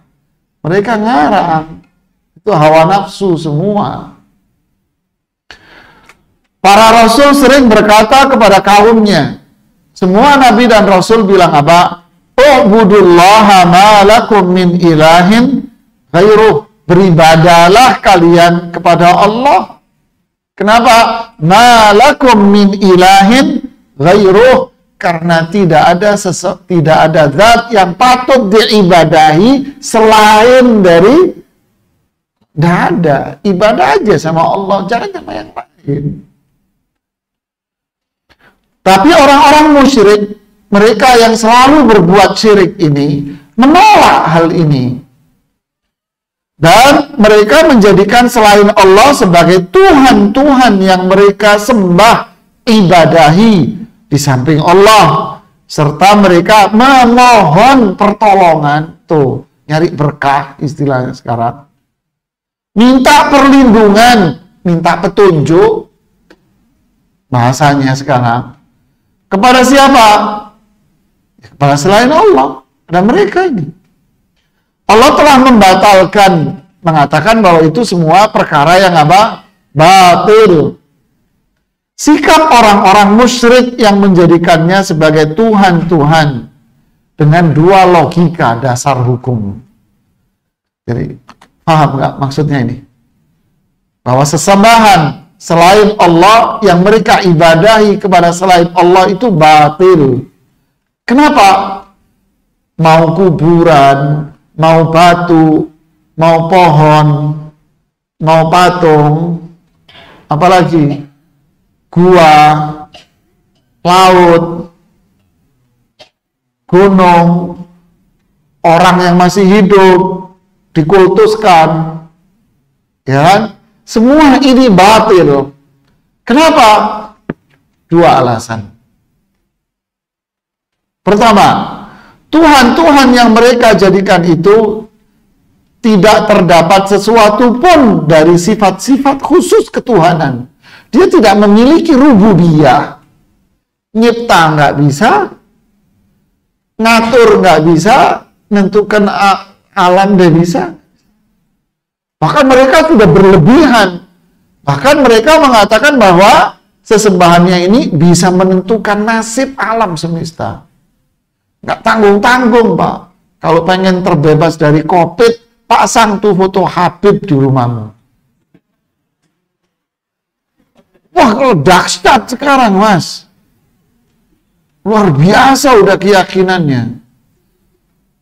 Mereka ngarang. Itu hawa nafsu semua. Para rasul sering berkata kepada kaumnya, semua nabi dan rasul bilang apa? U'budullaha ma lakum min ilahin ghairuh. Beribadalah kalian kepada Allah. Kenapa? Ma lakum min ilahin ghairuh. karena tidak ada zat yang patut diibadahi selain dari, tidak ada, ibadah aja sama Allah, jangan sama yang lain. Tapi orang-orang musyrik, mereka yang selalu berbuat syirik ini, menolak hal ini. Dan mereka menjadikan selain Allah sebagai Tuhan-Tuhan yang mereka sembah, ibadahi di samping Allah. Serta mereka memohon pertolongan, tuh, nyari berkah istilahnya sekarang. Minta perlindungan, minta petunjuk, bahasanya sekarang. Kepada siapa? Kepada selain Allah. Dan mereka ini. Allah telah membatalkan, mengatakan bahwa itu semua perkara yang apa? Batil. Sikap orang-orang musyrik yang menjadikannya sebagai Tuhan-Tuhan dengan dua logika dasar hukum. Jadi, paham nggak maksudnya ini? Bahwa sesembahan selain Allah yang mereka ibadahi kepada selain Allah itu batil. Kenapa? Mau kuburan, mau batu, mau pohon, mau patung, apalagi gua, laut, gunung, orang yang masih hidup dikultuskan, ya kan? Semua ini batil. Kenapa? Dua alasan. Pertama, Tuhan-Tuhan yang mereka jadikan itu tidak terdapat sesuatu pun dari sifat-sifat khusus ketuhanan. Dia tidak memiliki rububiyah. Nyipta nggak bisa, ngatur nggak bisa, menentukan alam nggak bisa. Bahkan mereka sudah berlebihan. Bahkan mereka mengatakan bahwa sesembahannya ini bisa menentukan nasib alam semesta. Nggak tanggung-tanggung, Pak. Kalau pengen terbebas dari COVID, pasang tuh foto Habib di rumahmu. Wah, kalau dahsyat sekarang, Mas. Luar biasa udah keyakinannya.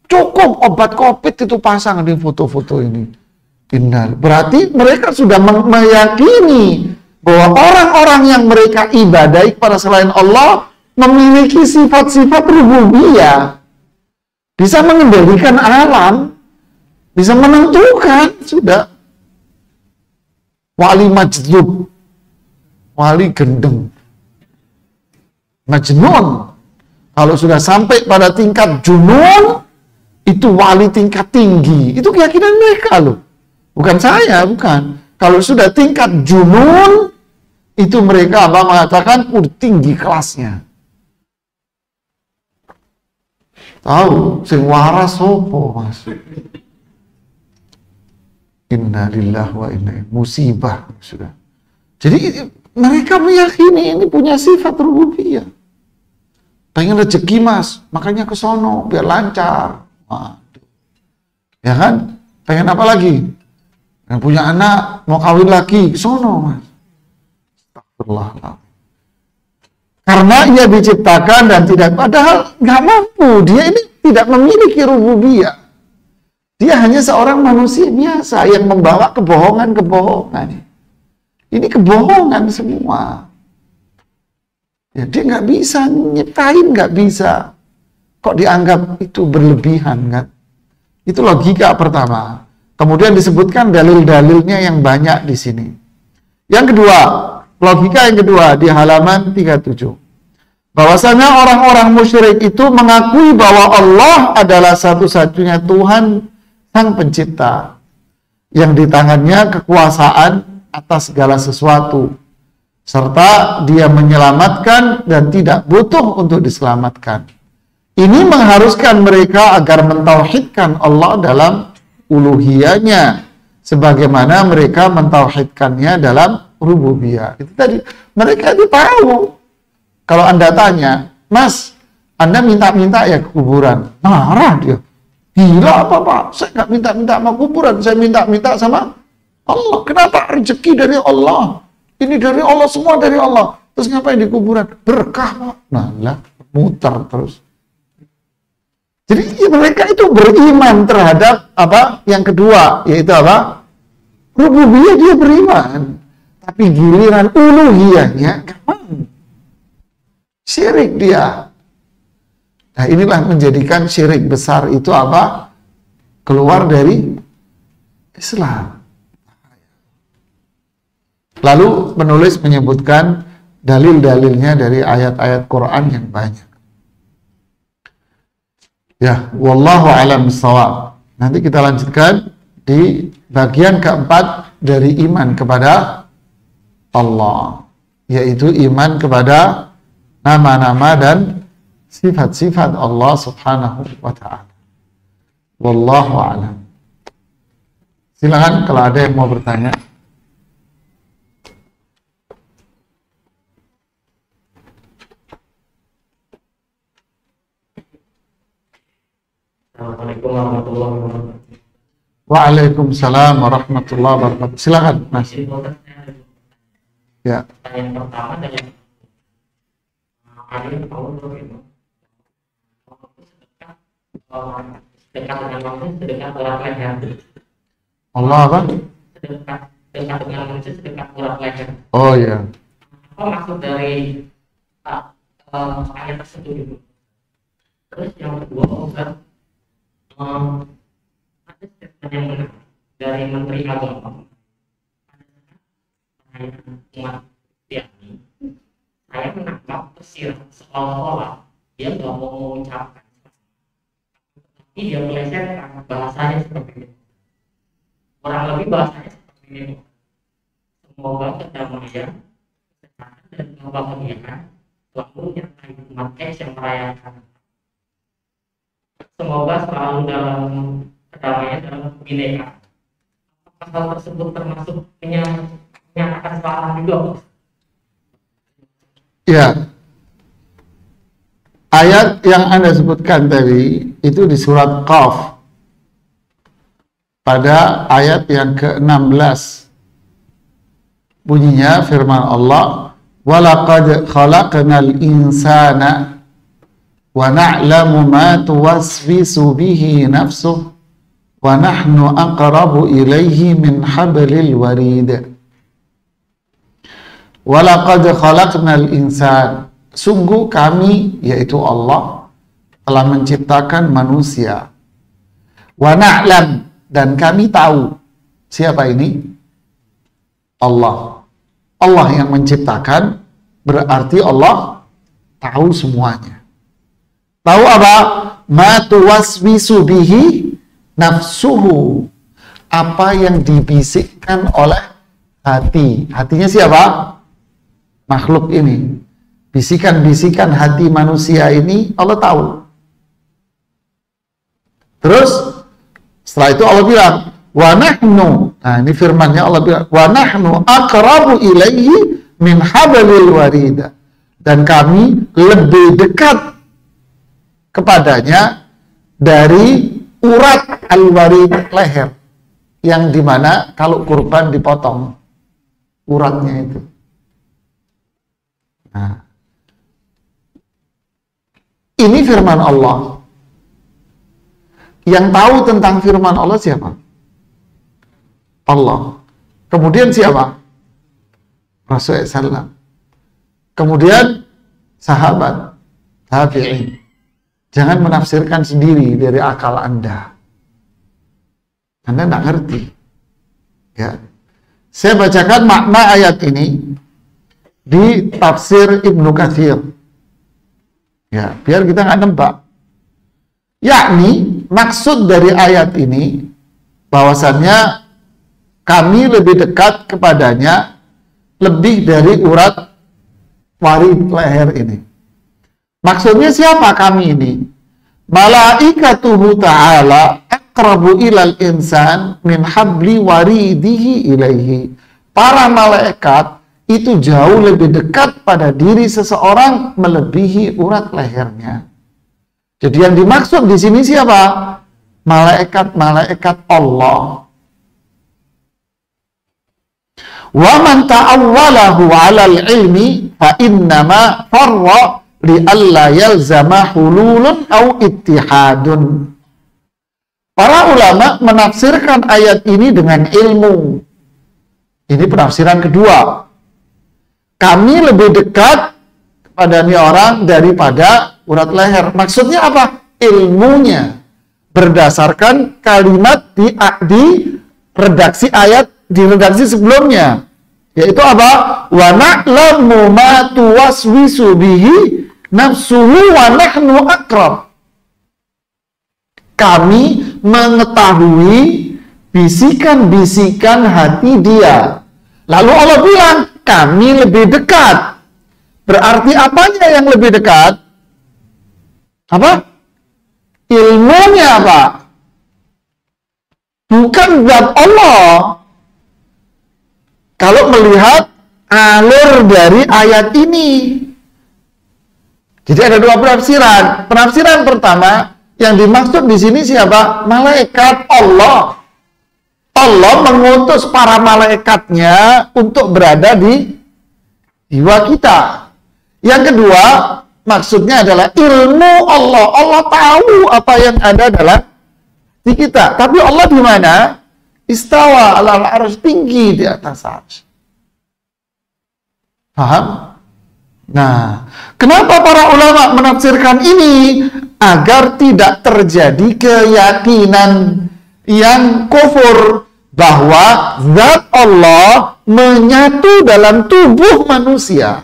Cukup obat COVID itu pasang di foto-foto ini. Berarti mereka sudah meyakini bahwa orang-orang yang mereka ibadahi kepada selain Allah memiliki sifat-sifat rububiyah, bisa mengendalikan alam, bisa menentukan, sudah. Wali majnun, wali gendeng, majnun. Kalau sudah sampai pada tingkat junun, itu wali tingkat tinggi. Itu keyakinan mereka loh. Bukan saya, bukan. Kalau sudah tingkat junun, itu mereka mengatakan tinggi kelasnya. Tahu, sing waras sopo, Mas. Inna lillahi wa inna ilaihi musibah sudah. Jadi mereka meyakini ini punya sifat rububiyah. Pengen rezeki, Mas, makanya ke sono biar lancar. Waduh. Ya kan? Pengen apa lagi? Yang punya anak, mau kawin lagi, ke sono, Mas. Astagfirullah. Karena ia diciptakan dan tidak, padahal nggak mampu. Dia ini tidak memiliki rububiyah. Dia hanya seorang manusia biasa yang membawa kebohongan-kebohongan. Ini kebohongan semua. Ya, dia nggak bisa nyiptain, nggak bisa. Kok dianggap itu berlebihan, kan? Itu logika pertama. Kemudian disebutkan dalil-dalilnya yang banyak di sini. Yang kedua, logika yang kedua di halaman 37. Bahwasanya orang-orang musyrik itu mengakui bahwa Allah adalah satu-satunya Tuhan Sang Pencipta, yang di tangannya kekuasaan atas segala sesuatu, serta Dia menyelamatkan dan tidak butuh untuk diselamatkan. Ini mengharuskan mereka agar mentauhidkan Allah dalam uluhiyahnya, sebagaimana mereka mentauhidkannya dalam rububiyah. Itu tadi, mereka itu tahu. Kalau Anda tanya, Mas, Anda minta-minta ya ke kuburan, marah dia. Gila apa, Pak? Saya nggak minta-minta sama kuburan, saya minta-minta sama Allah. Kenapa? Rezeki dari Allah. Ini dari Allah, semua dari Allah. Terus ngapain di kuburan? Berkah, Pak. Nah, lah, muter terus. Jadi mereka itu beriman terhadap apa? Yang kedua, yaitu apa? Rububiyah dia beriman. Tapi giliran uluhiyahnya nggak mau. Syirik dia. Nah inilah menjadikan syirik besar itu apa? Keluar dari Islam. Lalu penulis menyebutkan dalil-dalilnya dari ayat-ayat Quran yang banyak. Ya, wallahu a'lam bishawab. Nanti kita lanjutkan di bagian keempat dari iman kepada Allah, yaitu iman kepada nama-nama dan sifat-sifat Allah Subhanahu wa ta'ala. Wallahu a'lam. Silakan kalau ada yang mau bertanya. Assalamualaikum warahmatullahi wabarakatuh. Waalaikumsalam warahmatullahi wabarakatuh. Silakan, Mas. Ya. Yang pertama dari Adil Paul itu sedekah dengan manusia, sedekah urat leher. Allah apa? Sedekah dengan manusia, sedekah urat leher. Oh ya. Apa maksud dari ayat tersebut itu? Terus yang kedua, Ustaz, ada statement yang benar dari Menteri Agama. Umat yakni saya menangkap pesir seolah-olah dia nggak mau mengucapkan, tapi dia melesetkan bahasanya seperti itu. Kurang lebih bahasanya seperti ini. Semoga kedamaian, kesehatan dan kebahagiaan selalu menyertai umat yang merayakan. Semoga selalu dalam kedamaian dalam kebinekaan. Apakah hal tersebut termasuk menyatakan salah juga? Ya. Ayat yang Anda sebutkan tadi itu di surat Qaf pada ayat yang ke-16. Bunyinya firman Allah, "Walaqad khalaqnal insana wa na'lamu ma tuwaswisu bihi nafsuh wa nahnu aqrabu ilaihi min hablil warid." Walaqad khalaqnal insan, sungguh kami, yaitu Allah, telah menciptakan manusia. Wa na'lam, dan kami tahu. Siapa ini? Allah. Allah yang menciptakan, berarti Allah tahu semuanya. Tahu apa? Ma tuwaswisu bihi nafsuhu, apa yang dibisikkan oleh hati. Hatinya siapa? Makhluk ini. Bisikan-bisikan hati manusia ini Allah tahu. Terus setelah itu Allah bilang, wa nahnu, nah ini firmannya Allah bilang, wa nahnu aqrabu ilaihi min hablil warid, dan kami lebih dekat kepadanya dari urat al-warid, leher, yang dimana kalau kurban dipotong uratnya itu. Nah, ini firman Allah. Yang tahu tentang firman Allah siapa? Allah. Kemudian siapa? Rasulullah SAW. Kemudian sahabat, tabi'in. Jangan menafsirkan sendiri dari akal Anda. Anda tidak ngerti. Ya. Saya bacakan makna ayat ini di tafsir Ibnu Katsir. Ya, biar kita nggak nebak. Yakni maksud dari ayat ini bahwasannya kami lebih dekat kepadanya lebih dari urat warid leher ini. Maksudnya siapa kami ini? Malaikatuhu ta'ala aqrabu ilal insan min habli waridihi ilaihi. Para malaikat itu jauh lebih dekat pada diri seseorang melebihi urat lehernya. Jadi yang dimaksud di sini siapa? Malaikat-malaikat Allah. Wa man ta'awwalahu 'alal ilmi fa innama farra li'alla yalzama hululun au ittihadun. Para ulama menafsirkan ayat ini dengan ilmu. Ini penafsiran kedua. Kami lebih dekat kepada ini orang daripada urat leher. Maksudnya apa? Ilmunya. Berdasarkan kalimat di redaksi ayat, di redaksi sebelumnya. Yaitu apa? Wa na'lamu ma tuwaswisu bihi nafsuhu wa nahnu aqrab. Kami mengetahui bisikan-bisikan hati dia. Lalu Allah bilang, kami lebih dekat. Berarti apanya yang lebih dekat? Apa? Ilmunya apa? Bukan zat Allah. Kalau melihat alur dari ayat ini. Jadi ada dua penafsiran. Penafsiran pertama, yang dimaksud di sini siapa? Malaikat Allah. Allah mengutus para malaikatnya untuk berada di jiwa kita. Yang kedua, maksudnya adalah ilmu Allah. Allah tahu apa yang ada dalam di kita. Tapi Allah di mana? Istawa alal arsy, tinggi di atas arsy. Paham? Nah, kenapa para ulama menafsirkan ini? Agar tidak terjadi keyakinan yang kufur bahwa zat Allah menyatu dalam tubuh manusia.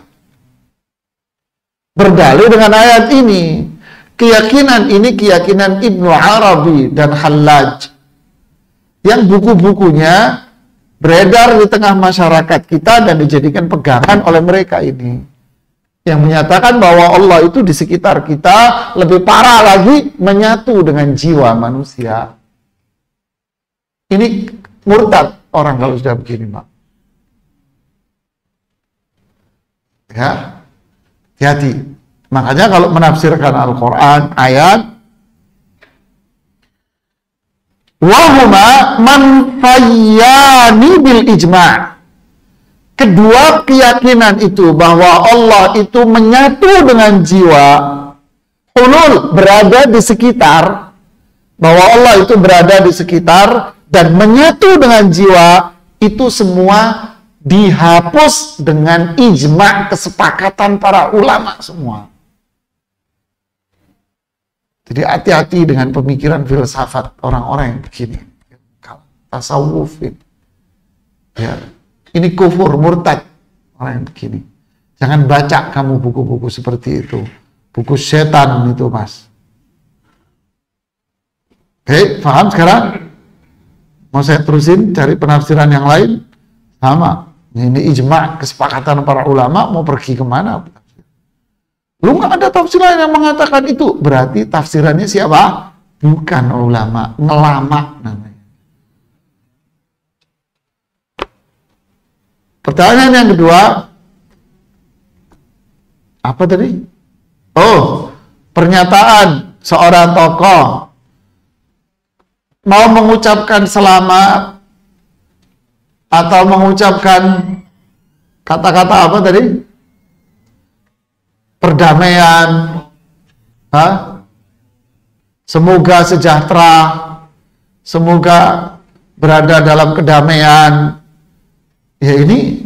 Berdalil dengan ayat ini. Keyakinan ini keyakinan Ibnu Arabi dan Hallaj. Yang buku-bukunya beredar di tengah masyarakat kita dan dijadikan pegangan oleh mereka ini. Yang menyatakan bahwa Allah itu di sekitar kita, lebih parah lagi menyatu dengan jiwa manusia. Ini murtad orang kalau sudah begini, Pak. Ya, hati-hati. Makanya kalau menafsirkan Al-Quran, ayat wahuma manfayyani bil ijma'. Kedua keyakinan itu bahwa Allah itu menyatu dengan jiwa, hulul, berada di sekitar, bahwa Allah itu berada di sekitar dan menyatu dengan jiwa, itu semua dihapus dengan ijma', kesepakatan para ulama semua. Jadi hati-hati dengan pemikiran filsafat orang-orang yang begini. Tasawuf ini. Ya. Ini kufur, murtad. Orang yang begini. Jangan baca kamu buku-buku seperti itu. Buku setan itu, Mas. Oke, paham sekarang? Mau saya terusin cari penafsiran yang lain? Sama. Ini ijma', kesepakatan para ulama, mau pergi kemana? Lu nggak ada tafsiran yang mengatakan itu. Berarti tafsirannya siapa? Bukan ulama, ngelama namanya. Pertanyaan yang kedua, apa tadi? Oh, pernyataan seorang tokoh mau mengucapkan selamat atau mengucapkan kata-kata apa tadi? Perdamaian, semoga sejahtera, semoga berada dalam kedamaian. Ya ini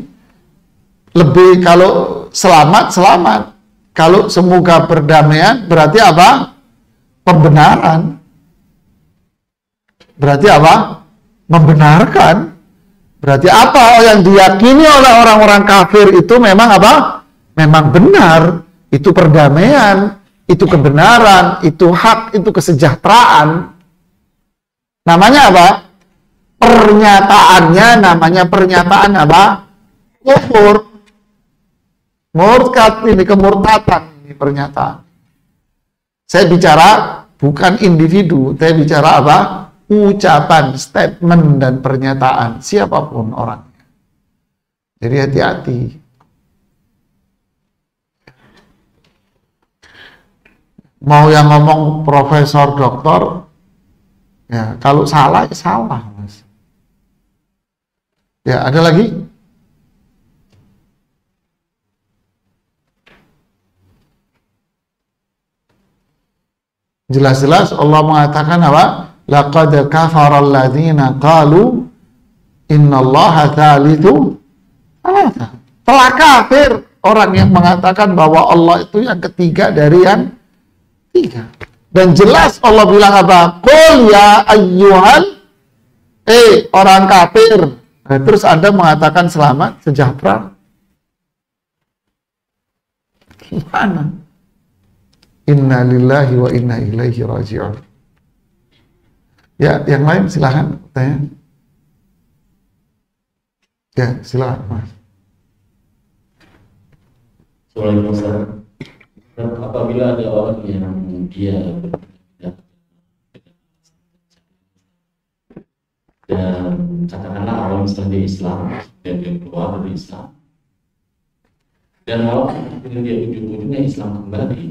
lebih, kalau selamat, selamat. Kalau semoga berdamaian, berarti apa? Pembenaran. Berarti apa? Membenarkan. Berarti apa yang diyakini oleh orang-orang kafir itu memang apa? Memang benar. Itu perdamaian, itu kebenaran, itu hak, itu kesejahteraan. Namanya apa? Pernyataannya namanya pernyataan apa? Kufur. Murtad, ini kemurtatan, ini pernyataan. Saya bicara bukan individu, saya bicara apa? Ucapan, statement, dan pernyataan siapapun orangnya. Jadi hati-hati. Mau yang ngomong profesor, doktor, ya kalau salah, ya salah, Mas. Ya, ada lagi? Jelas-jelas Allah mengatakan apa? Laqad kafara alladziina qalu innallaha tsalitsu tsalatsa. Telah kafir orang yang mengatakan bahwa Allah itu yang ketiga dari yang tiga. Dan jelas Allah bilang apa? Qul ya ayyuhal orang kafir. Nah, terus Anda mengatakan selamat, sejahtera. Gimana? Inna lillahi wa inna ilaihi raji'un. Ya, yang lain silahkan tanya. Ya, silakan Mas. Waalaikumsalam. Apabila ada orang yang dia dan katakanlah awal misalnya dia Islam dan dia keluar dari Islam dan awal dia ujung-ujungnya Islam kembali,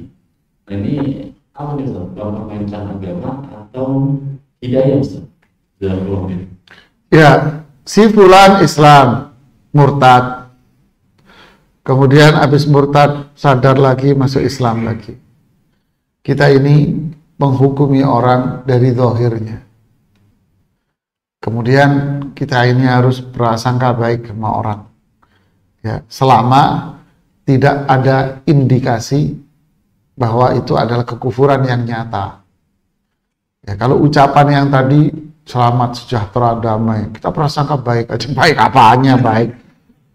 ini apa nih Ustaz? Mempermainkan agama atau hidayah Ustaz dalam ruang ini? Ya, si fulan Islam murtad, kemudian habis murtad sadar lagi masuk Islam lagi. Kita ini menghukumi orang dari zahirnya. Kemudian kita ini harus berasangka baik sama orang. Ya, selama tidak ada indikasi bahwa itu adalah kekufuran yang nyata. Ya, kalau ucapan yang tadi selamat, sejahtera, damai, kita prasangka baik aja. Baik apanya baik?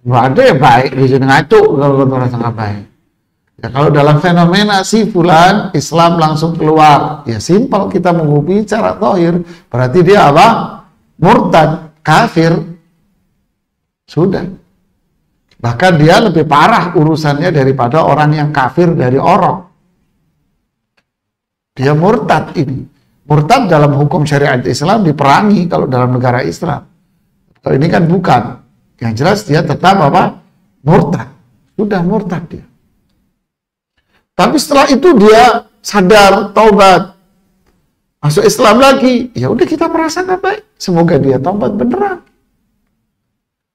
Nggak ada ya baik, bisa ngaco kalau prasangka baik. Ya, kalau dalam fenomena si fulan Islam langsung keluar, ya simpel, kita menghukumi secara zahir, berarti dia apa? Murtad, kafir. Sudah. Bahkan dia lebih parah urusannya daripada orang yang kafir dari orang. Dia murtad ini. Murtad dalam hukum syariat Islam diperangi kalau dalam negara Islam. Kalau ini kan bukan. Yang jelas dia tetap apa? Murtad. Sudah murtad dia. Tapi setelah itu dia sadar, taubat, masuk Islam lagi. Ya udah, kita merasa nggak baik. Semoga dia taubat beneran.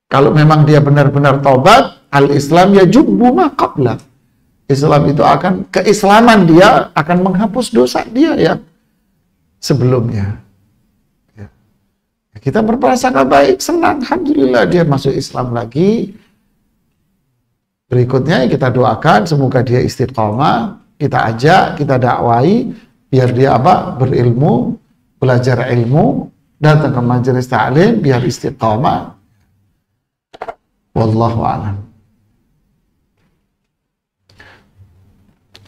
Kalau memang dia benar-benar taubat, al-Islam ya jubbu ma qabla. Islam itu akan, keislaman dia akan menghapus dosa dia yang sebelumnya. Ya. Kita berprasangka baik, senang, alhamdulillah dia masuk Islam lagi. Berikutnya kita doakan semoga dia istiqomah, kita ajak, kita dakwai biar dia apa? Berilmu, belajar ilmu, datang ke majelis ta'lim biar istiqomah. Wallahu a'lam.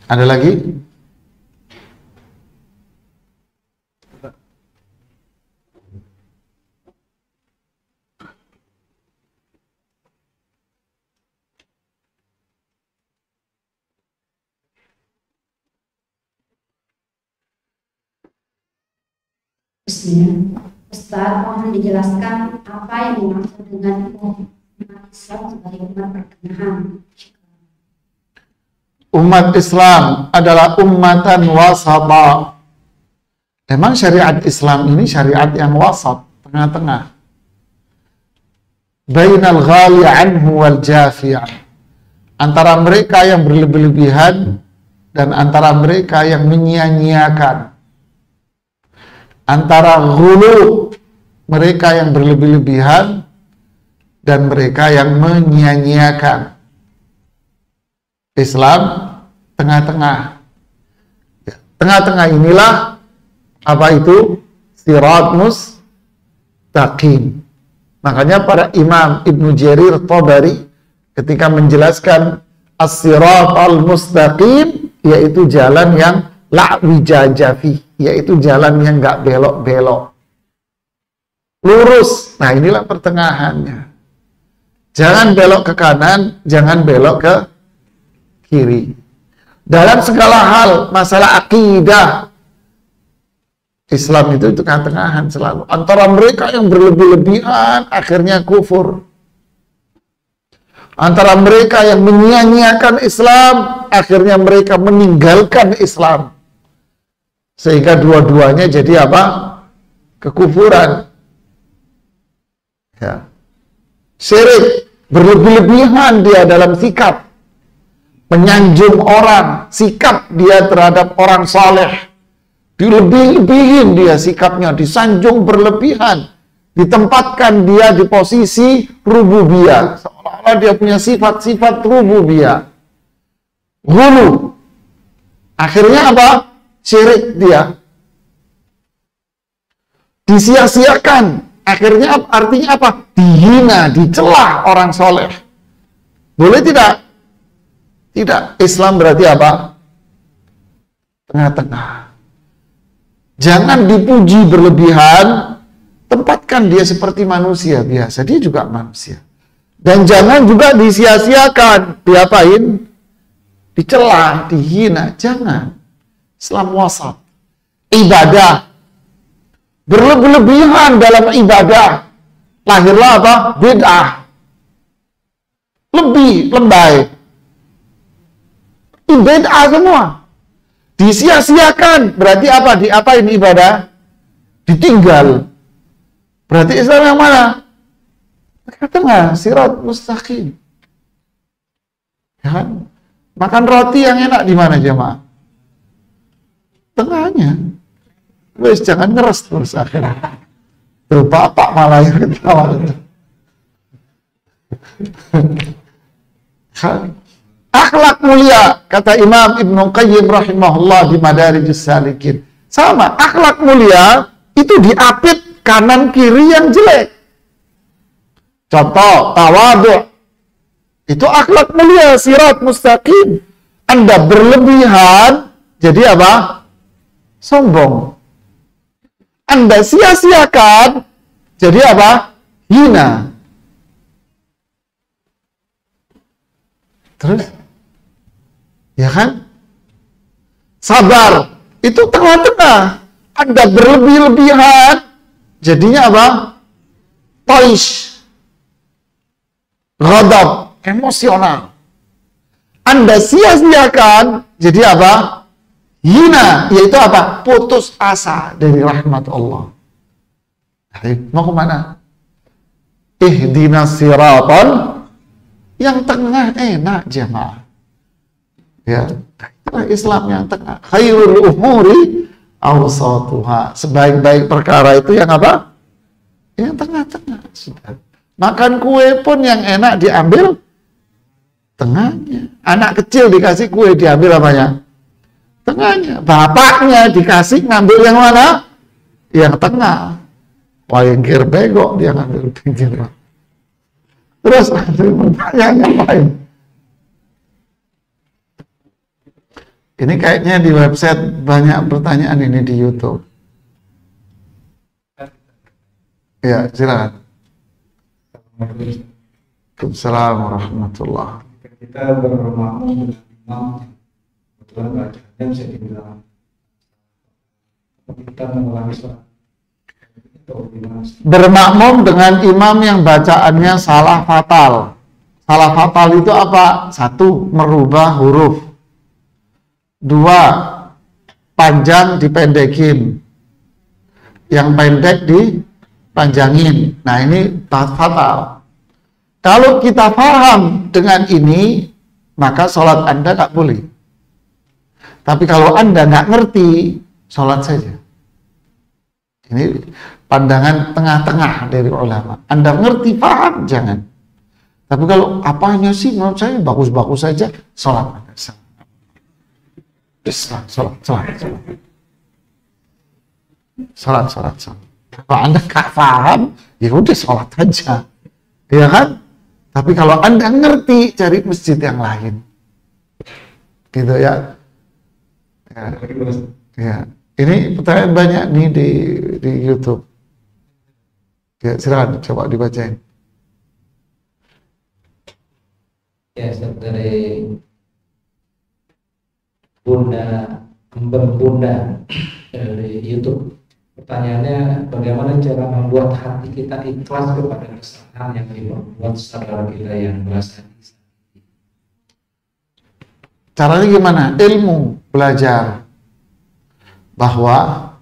Ada lagi? Ustaz, mohon dijelaskan apa yang dimaksud dengan umat Islam sebagai umat pertengahan. Umat Islam adalah ummatan wasata. Memang syariat Islam ini syariat yang wasat, tengah-tengah. Bainal ghali anhu wal jafi'an. Antara mereka yang berlebih-lebihan dan antara mereka yang menyia-nyiakan. Antara ghulu, mereka yang berlebih-lebihan dan mereka yang menyia-nyiakan. Islam tengah-tengah. Ya, tengah-tengah inilah apa itu? Sirat mustaqim. Makanya para imam Ibnu Jarir Tabari ketika menjelaskan as-sirat al-mustaqim, yaitu jalan yang la wijajafi, yaitu jalan yang nggak belok-belok, lurus. Nah, inilah pertengahannya. Jangan belok ke kanan, jangan belok ke kiri. Dalam segala hal, masalah akidah, Islam itu tengah-tengahan selalu. Antara mereka yang berlebih-lebihan, akhirnya kufur. Antara mereka yang menyia-nyiakan Islam, akhirnya mereka meninggalkan Islam. Sehingga dua-duanya jadi apa? Kekufuran. Ya. Syirik, berlebih-lebihan dia dalam sikap, menyanjung orang, sikap dia terhadap orang saleh, dilebih-lebihin dia sikapnya, disanjung berlebihan, ditempatkan dia di posisi rububiyah, seolah-olah dia punya sifat-sifat rububiyah. Ghulu. Akhirnya apa? Syirik dia. Disia-siakan. Akhirnya artinya apa? Dihina, dicela orang soleh. Boleh tidak? Tidak. Islam berarti apa? Tengah-tengah. Jangan dipuji berlebihan, tempatkan dia seperti manusia biasa. Dia juga manusia. Dan jangan juga disia-siakan. Diapain? Dicela, dihina. Jangan. Islam wasat. Ibadah. Berlebihan dalam ibadah. Lahirlah apa? Bid'ah. Lebay. Bid'ah semua. Disia-siakan. Berarti apa? Diapain ibadah? Ditinggal. Berarti Islam yang mana? Tengah, sirat mustaqim. Ya kan? Makan roti yang enak di mana jemaah? Tengahnya. Wes jangan ngeres terus akhirnya. Tuh bapak malah yang ketawa. Akhlak mulia, kata Imam Ibnu Qayyim rahimahullah di Madarijus Salikin. Sama, akhlak mulia itu diapit kanan kiri yang jelek. Contoh, tawadhu. Itu akhlak mulia, sirat mustaqim. Anda berlebihan, jadi apa? Sombong. Anda sia-siakan, jadi apa? Hina. Terus? Ya kan? Sabar. Itu tengah-tengah. Anda berlebih-lebihan, jadinya apa? Toish. Ghadab. Emosional. Anda sia-siakan, jadi apa? Hina, yaitu apa? Putus asa dari rahmat Allah. Mau kemana? Ihdinas siratal, yang tengah enak jemaah. Ya, itulah Islam yang tengah. Khairul umuri awsatuha. Sebaik-baik perkara itu yang apa? Yang tengah-tengah. Sudah. Makan kue pun yang enak diambil tengahnya. Anak kecil dikasih kue diambil apanya? Tengahnya. Bapaknya dikasih ngambil yang mana? Yang tengah. Pinggir bego dia ngambil pinggir. Terus pertanyaannya lain. Ini kayaknya di website banyak pertanyaan ini di YouTube. Ya, silakan. Assalamualaikum warahmatullahi wabarakatuh. Kita bermakmum dengan imam, kebetulan bacaannya bisa dibilang kita mengulangi sholat. Bermakmum dengan imam yang bacaannya salah fatal. Salah fatal itu apa? 1. Merubah huruf. 2. Panjang dipendekin. Yang pendek dipanjangin. Nah ini fatal. Kalau kita paham dengan ini, maka sholat Anda nggak boleh. Tapi kalau Anda nggak ngerti, sholat saja. Ini pandangan tengah-tengah dari ulama. Anda ngerti, paham, jangan. Tapi kalau apanya sih menurut saya bagus-bagus saja, sholat Anda. Sholat. Kalau Anda nggak paham, ya udah sholat aja. Ya kan? Tapi kalau Anda ngerti, cari masjid yang lain. Gitu ya. Ya. Ini pertanyaan banyak nih di YouTube. Ya, silakan coba dibacain. Ya, dari Bunda dari YouTube. Pertanyaannya, bagaimana cara membuat hati kita ikhlas kepada kesalahan yang dibuat saudara kita yang merasa disakiti? Caranya gimana? Ilmu, belajar. Bahwa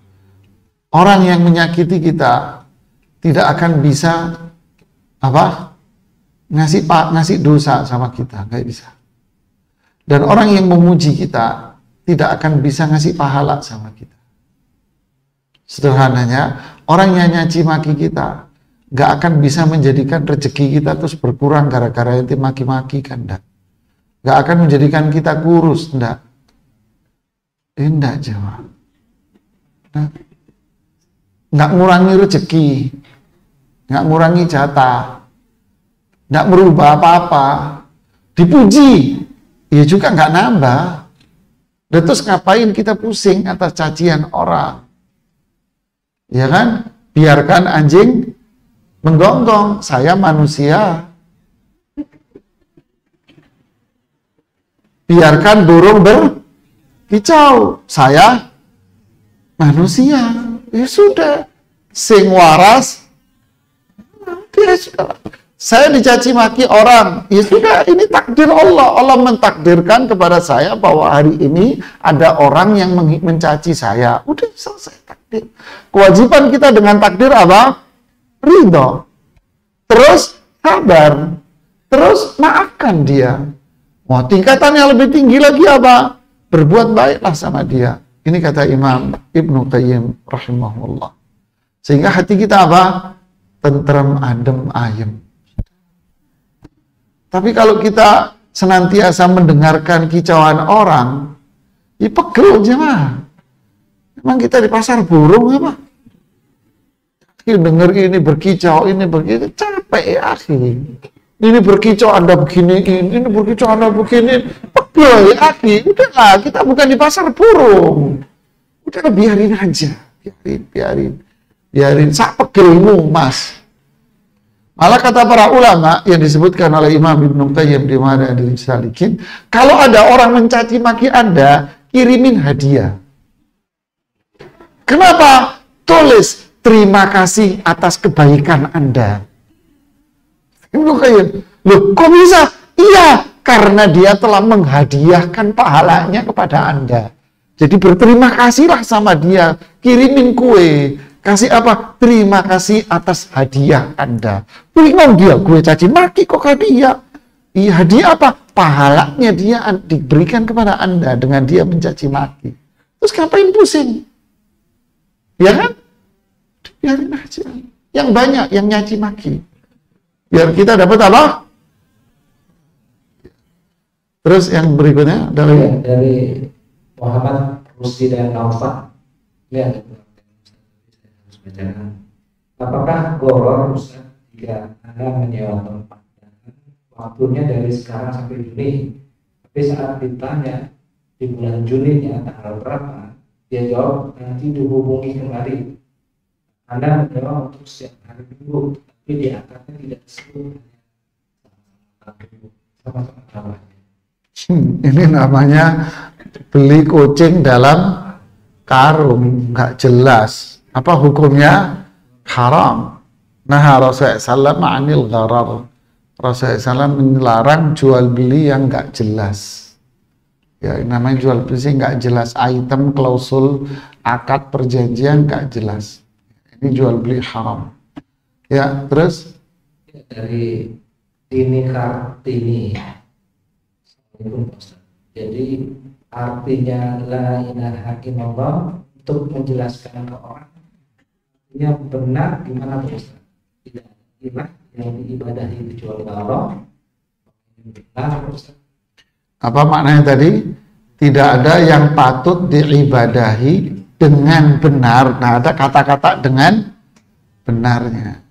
orang yang menyakiti kita tidak akan bisa ngasih dosa sama kita, nggak bisa. Dan orang yang memuji kita tidak akan bisa ngasih pahala sama kita. Sederhananya, orang yang nyaci maki kita nggak akan bisa menjadikan rezeki kita terus berkurang gara-gara ente maki-maki kan, enggak. Nggak akan menjadikan kita kurus, enggak. Enggak, jawab. Nggak ngurangi rezeki, nggak ngurangi jatah, nggak merubah apa-apa. Dipuji, ya juga nggak nambah. Dan terus ngapain kita pusing atas cacian orang? Ya kan? Biarkan anjing menggonggong, saya manusia. Biarkan burung berkicau, saya manusia. Ya sudah, sing waras, ya sudah. Saya dicaci maki orang, ya sudah, ini takdir Allah. Allah mentakdirkan kepada saya bahwa hari ini ada orang yang mencaci saya. Udah selesai takdir. Kewajiban kita dengan takdir apa? Ridho. Terus sabar. Terus maafkan dia. Wah, tingkatan yang lebih tinggi lagi apa? Berbuat baiklah sama dia. Ini kata Imam Ibnu Qayyim rahimahullah. Sehingga hati kita apa? Tentrem, adem, ayem. Tapi kalau kita senantiasa mendengarkan kicauan orang, ya pegel jemaah. Emang kita di pasar burung apa? Dengar ini berkicau, ini berkicau, capek ya akhi. Ini berkicau Anda beginiin, ini berkicau Anda beginiin, pegel ya akhi. Udahlah, kita bukan di pasar burung. Udah biarin aja, biarin. Sak pegelmu mas. Malah kata para ulama yang disebutkan oleh Imam Ibnu Qayyim di Madarijus Salikin, kalau ada orang mencaci maki Anda, kirimin hadiah. Kenapa? Tulis terima kasih atas kebaikan Anda. Ibnu Qayyim, loh kok bisa? Iya, karena dia telah menghadiahkan pahalanya kepada Anda. Jadi berterima kasihlah sama dia, kirimin kue. Kasih apa? Terima kasih atas hadiah Anda. Bingung dia, gue caci maki kok hadiah. Iya, hadiah apa? Pahalanya dia diberikan kepada Anda dengan dia mencaci maki. Terus ngapain pusing? Ya kan? Biarin aja. Yang banyak yang nyaci maki. Biar kita dapat apa? Terus yang berikutnya dari Muhammad Rusdi dan Naufal. Lihat. Apakah goror Ustaz jika Anda menyewa tempat waktunya dari sekarang sampai Juni, tapi saat ditanya di bulan Juni-nya tanggal berapa, dia jawab nanti dihubungi kembali. Anda menyewa untuk setiap hari Minggu, tapi di angkatnya tidak disebut sama-sama. Ini namanya beli kucing dalam karung, nggak jelas. Apa hukumnya? Haram. Nah, Rasulullah SAW ma'anil gharar. Rasulullah SAW melarang jual beli yang nggak jelas. Ya, namanya jual beli sih nggak jelas. Item, klausul, akad, perjanjian nggak jelas. Ini jual beli haram. Ya, terus? Dari Dini Kartini. Assalamualaikum Ustaz. Jadi artinya la ilaha illallah untuk menjelaskan ke orang yang benar gimana Ustaz? Tidak ilah yang diibadahi kecuali Allah. Benar Ustaz. Apa maknanya tadi? Tidak ada yang patut diibadahi dengan benar. Nah, ada kata-kata dengan benarnya.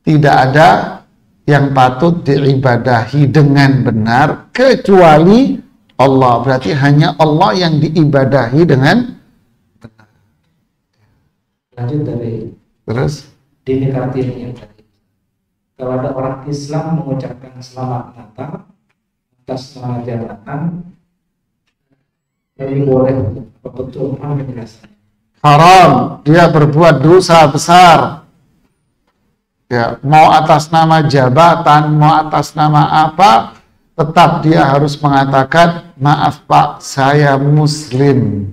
Tidak ada yang patut diibadahi dengan benar kecuali Allah. Berarti hanya Allah yang diibadahi dengan benar. Lanjut dari Terus? Dini Kartini yang tadi. Kalau ada orang Islam mengucapkan selamat Natal atas nama jabatan, lebih boleh apa betul menjelaskan? Haram, dia berbuat dosa besar. Ya, mau atas nama jabatan, mau atas nama apa, tetap dia harus mengatakan, maaf Pak, saya Muslim.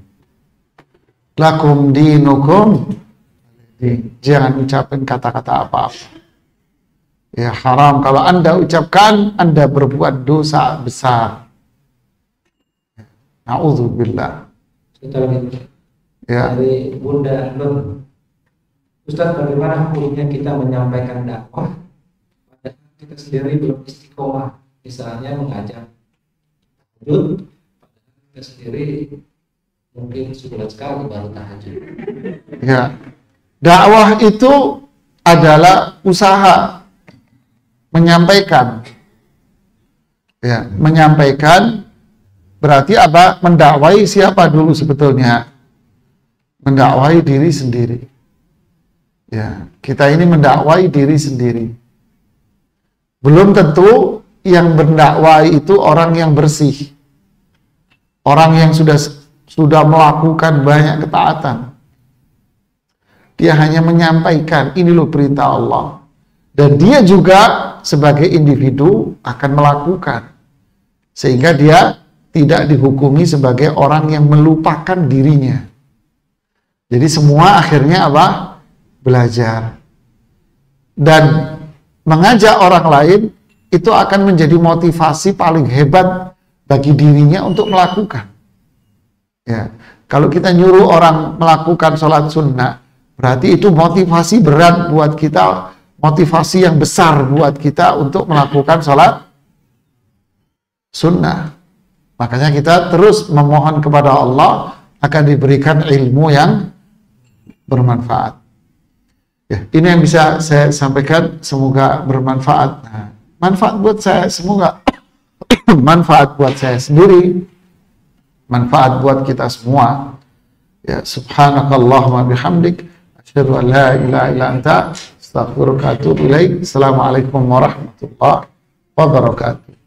Lakum dinukum. Jangan ucapin kata-kata apa-apa. Ya, haram. Kalau Anda ucapkan, Anda berbuat dosa besar. Na'udzubillah. Kita lagi Ya. dari Bunda Nur. Ustaz, bagaimana hukumnya kita menyampaikan dakwah padahal kita sendiri belum istiqomah, misalnya mengajar tahajud, padahal kita sendiri mungkin sebulan sekali baru tahajud. Ya, dakwah itu adalah usaha menyampaikan. Ya, menyampaikan berarti apa? Mendakwai siapa dulu sebetulnya? Mendakwai diri sendiri. Ya, kita ini mendakwai diri sendiri. Belum tentu yang mendakwai itu orang yang bersih. Orang yang sudah melakukan banyak ketaatan. Dia hanya menyampaikan, ini loh perintah Allah. Dan dia juga sebagai individu akan melakukan. Sehingga dia tidak dihukumi sebagai orang yang melupakan dirinya. Jadi semua akhirnya apa? Belajar. Dan mengajak orang lain itu akan menjadi motivasi paling hebat bagi dirinya untuk melakukan. Ya, kalau kita nyuruh orang melakukan sholat sunnah, berarti itu motivasi berat buat kita, motivasi yang besar buat kita untuk melakukan sholat sunnah. Makanya kita terus memohon kepada Allah akan diberikan ilmu yang bermanfaat. Ya, ini yang bisa saya sampaikan, semoga bermanfaat. Nah, manfaat buat saya, semoga manfaat buat saya sendiri, manfaat buat kita semua. Ya, subhanakallahumma bihamdik, asyhadu an la ilaha illa anta, astaghfiruka wa atubu ilaik. Assalamualaikum warahmatullahi wabarakatuh.